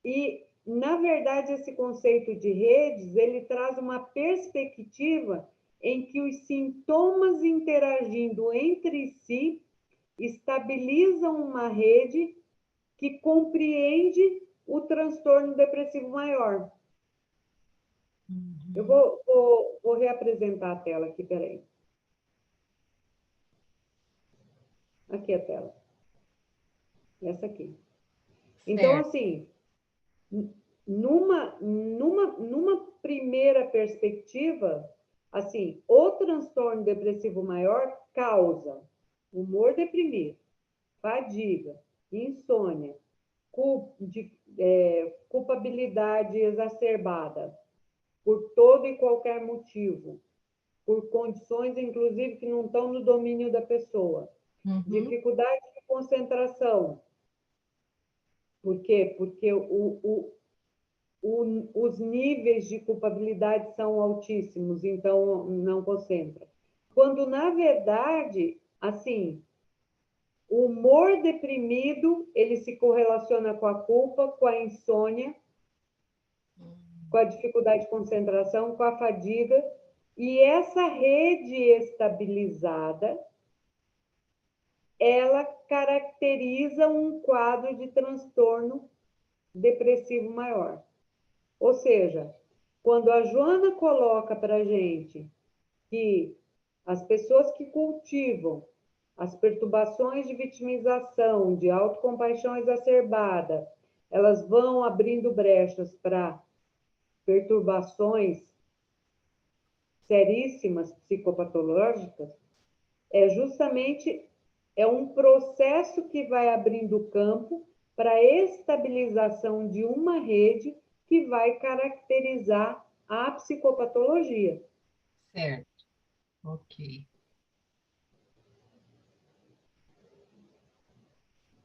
[SPEAKER 1] E, na verdade, esse conceito de redes, ele traz uma perspectiva em que os sintomas interagindo entre si estabilizam uma rede que compreende o transtorno depressivo maior.
[SPEAKER 2] Uhum.
[SPEAKER 1] Eu vou reapresentar a tela aqui, peraí. Aqui a tela. Essa aqui. Então,
[SPEAKER 2] Certo.
[SPEAKER 1] assim, numa primeira perspectiva, assim, o transtorno depressivo maior causa humor deprimido, fadiga, insônia, culpabilidade exacerbada por todo e qualquer motivo, por condições, inclusive, que não estão no domínio da pessoa.
[SPEAKER 2] Uhum.
[SPEAKER 1] Dificuldade de concentração. Por quê? Porque os níveis de culpabilidade são altíssimos, então não concentra. Quando, na verdade, assim, o humor deprimido, ele se correlaciona com a culpa, com a insônia, com a dificuldade de concentração, com a fadiga, e essa rede estabilizada, ela caracteriza um quadro de transtorno depressivo maior. Ou seja, quando a Joana coloca para a gente que as pessoas que cultivam as perturbações de vitimização, de autocompaixão exacerbada, elas vão abrindo brechas para perturbações seríssimas psicopatológicas, é justamente um processo que vai abrindo campo para a estabilização de uma rede que vai caracterizar a psicopatologia.
[SPEAKER 2] Certo. Ok.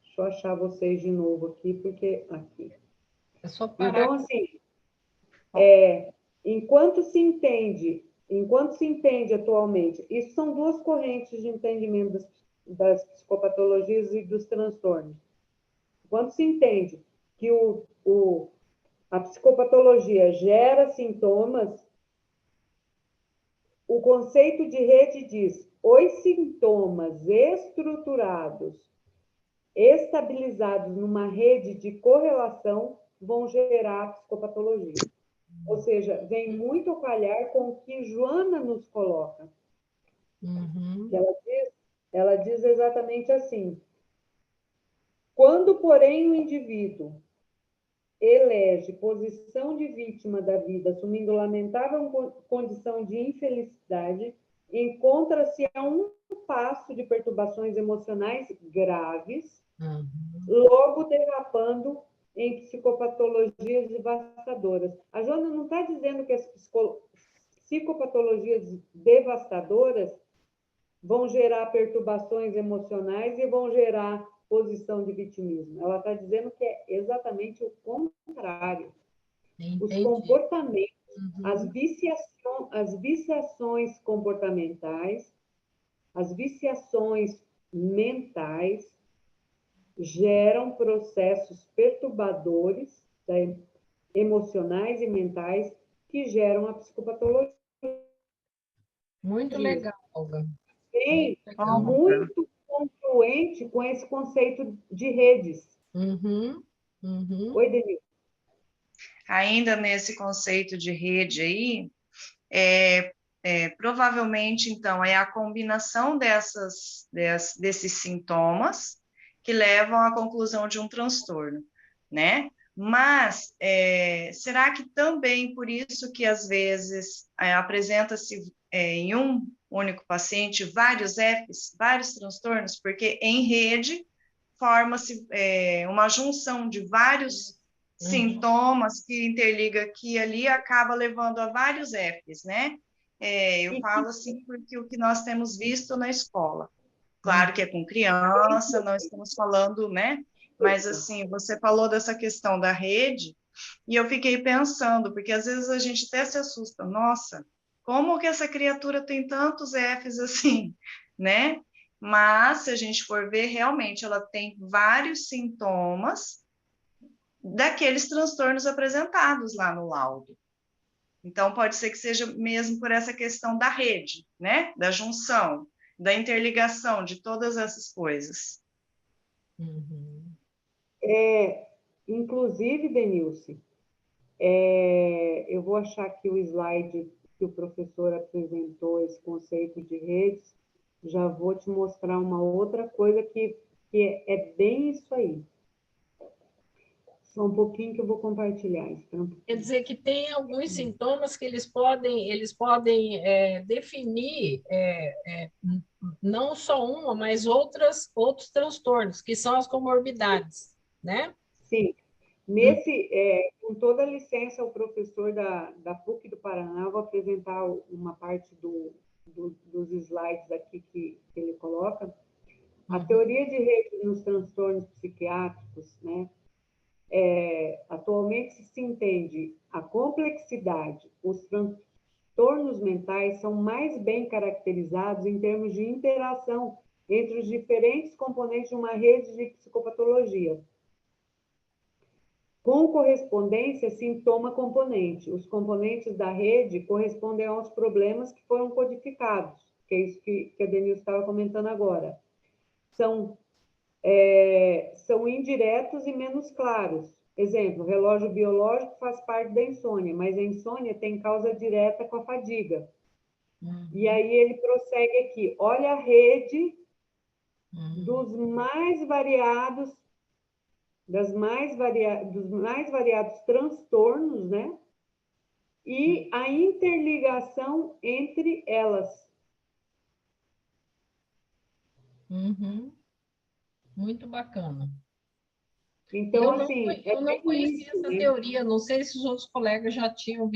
[SPEAKER 1] Deixa eu achar vocês de novo aqui, porque aqui.
[SPEAKER 2] É só parar.
[SPEAKER 1] Então, assim, enquanto se entende atualmente, isso são duas correntes de entendimento das psicopatologias e dos transtornos. Quando se entende que a psicopatologia gera sintomas, o conceito de rede diz: os sintomas estruturados, estabilizados numa rede de correlação, vão gerar a psicopatologia. Ou seja, vem muito a calhar com o que Joana nos coloca.
[SPEAKER 2] Uhum.
[SPEAKER 1] Ela diz exatamente assim: quando, porém, o indivíduo elege posição de vítima da vida, assumindo lamentável condição de infelicidade, encontra-se a um passo de perturbações emocionais graves, logo derrapando em psicopatologias devastadoras. A Joana não está dizendo que as psicopatologias devastadoras vão gerar perturbações emocionais e vão gerar posição de vitimismo. Ela está dizendo que é exatamente o contrário.
[SPEAKER 2] Entendi.
[SPEAKER 1] Os comportamentos, as viciações comportamentais, as viciações mentais geram processos perturbadores, emocionais e mentais que geram a psicopatologia.
[SPEAKER 2] Muito legal, Olga.
[SPEAKER 1] Bem, muito confluente com esse conceito de redes.
[SPEAKER 2] Uhum. Uhum.
[SPEAKER 1] Oi, Denise.
[SPEAKER 4] Ainda nesse conceito de rede aí, provavelmente, então, é a combinação desses sintomas que levam à conclusão de um transtorno, né? Mas, será que também por isso que, às vezes, apresenta-se em um único paciente vários Fs, vários transtornos? Porque em rede forma-se uma junção de vários sintomas que interliga aqui e ali, acaba levando a vários Fs, né? Eu falo assim porque o que nós temos visto na escola. Claro que é com criança, não estamos falando, né? Mas, assim, você falou dessa questão da rede, e eu fiquei pensando, porque às vezes a gente até se assusta, nossa, como que essa criatura tem tantos Fs assim, né? Mas, se a gente for ver, realmente ela tem vários sintomas daqueles transtornos apresentados lá no laudo. Então, pode ser que seja mesmo por essa questão da rede, né? Da junção, da interligação de todas essas coisas.
[SPEAKER 2] Uhum.
[SPEAKER 1] Inclusive, Denilce, eu vou achar aqui o slide que o professor apresentou, esse conceito de redes, já vou te mostrar uma outra coisa que é bem isso aí. Só um pouquinho que eu vou compartilhar.
[SPEAKER 2] Quer dizer que tem alguns sintomas que eles podem definir não só uma, mas outros transtornos, que são as comorbidades, né?
[SPEAKER 1] Sim. Com toda a licença, o professor da PUC do Paraná, eu vou apresentar uma parte dos slides aqui que ele coloca, a teoria de rede nos transtornos psiquiátricos, né? Atualmente se entende a complexidade, os transtornos mentais são mais bem caracterizados em termos de interação entre os diferentes componentes de uma rede de psicopatologia, com correspondência sintoma-componente. Os componentes da rede correspondem aos problemas que foram codificados, que é isso que a Denise estava comentando agora. São indiretos e menos claros. Exemplo, relógio biológico faz parte da insônia, mas a insônia tem causa direta com a fadiga. E aí ele prossegue aqui, olha a rede dos mais variados dos mais variados transtornos, né? E a interligação entre elas.
[SPEAKER 2] Muito bacana.
[SPEAKER 1] Então,
[SPEAKER 2] eu não conhecia
[SPEAKER 1] isso,
[SPEAKER 2] essa
[SPEAKER 1] né?
[SPEAKER 2] teoria, não sei se os outros colegas já tinham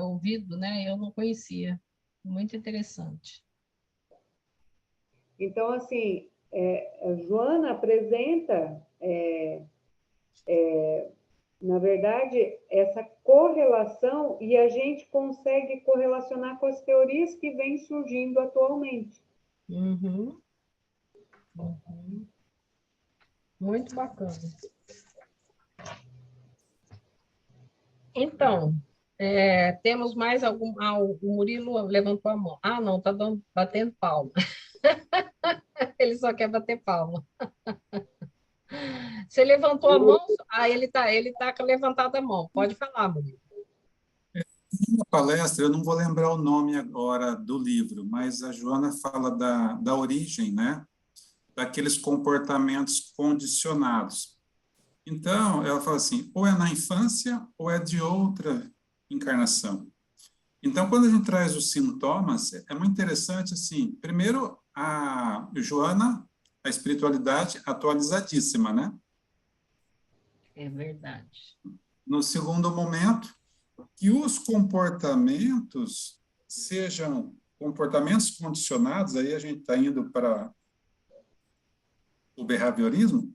[SPEAKER 2] ouvido, né? Eu não conhecia. Muito interessante.
[SPEAKER 1] Então, assim, a Joana apresenta, na verdade, essa correlação e a gente consegue correlacionar com as teorias que vêm surgindo atualmente.
[SPEAKER 2] Muito bacana. Então, temos mais algum... o Murilo levantou a mão. Ah, não, está batendo palma. Ele só quer bater palma. Você levantou a mão? Ah, ele tá com levantada a mão. Pode falar, Murilo.
[SPEAKER 6] Na palestra, eu não vou lembrar o nome agora do livro, mas a Joana fala da origem, né? Daqueles comportamentos condicionados. Então, ela fala assim, ou é na infância ou é de outra encarnação. Então, quando a gente traz os sintomas, é muito interessante, assim, primeiro, a Joana, a espiritualidade atualizadíssima, né?
[SPEAKER 2] É verdade.
[SPEAKER 6] No segundo momento, que os comportamentos sejam comportamentos condicionados, aí a gente está indo para o behaviorismo,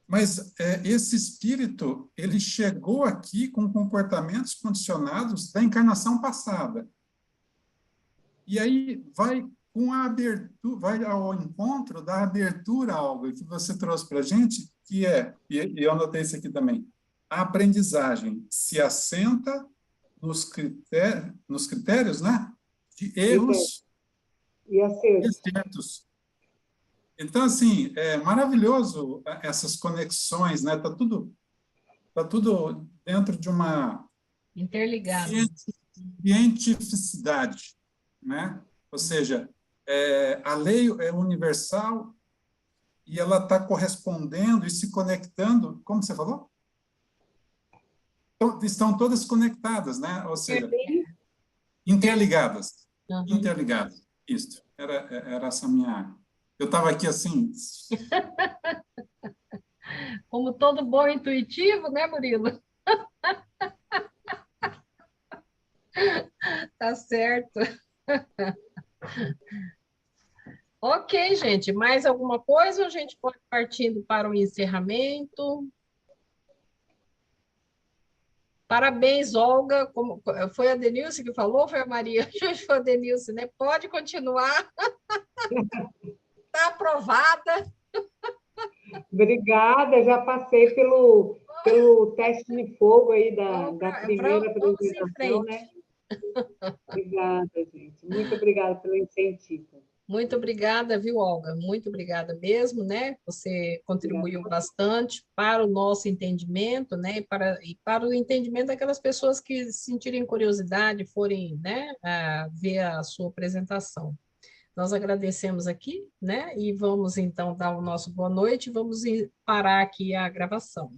[SPEAKER 6] mas esse espírito, ele chegou aqui com comportamentos condicionados da encarnação passada. E aí vai com a abertura, vai ao encontro da abertura, algo que você trouxe para a gente, que e eu anotei isso aqui também, a aprendizagem se assenta nos critérios, né, de erros
[SPEAKER 1] e
[SPEAKER 6] acertos. Então, assim, é maravilhoso essas conexões, né? Tá tudo dentro de uma
[SPEAKER 2] interligado,
[SPEAKER 6] cientificidade, né? Ou seja, a lei é universal e ela está correspondendo e se conectando, como você falou? Então, estão todas conectadas, né? Ou seja, interligadas. Interligadas. Isso. Era essa minha... Eu estava aqui assim...
[SPEAKER 2] Como todo bom intuitivo, né, Murilo? Tá certo. Ok, gente. Mais alguma coisa ou a gente pode partindo para o encerramento? Parabéns, Olga. Como, foi a Denilce que falou ou foi a Maria? Foi a Denilce, né? Pode continuar. Está aprovada.
[SPEAKER 1] Obrigada, já passei pelo teste de fogo aí da primeira apresentação, né? Obrigada, gente. Muito obrigada pelo incentivo.
[SPEAKER 2] Muito obrigada, viu, Olga? Muito obrigada mesmo, né? Você contribuiu bastante para o nosso entendimento, né? E para o entendimento daquelas pessoas que sentirem curiosidade, forem, né, ver a sua apresentação. Nós agradecemos aqui, né? E vamos, então, dar o nosso boa noite. Vamos parar aqui a gravação.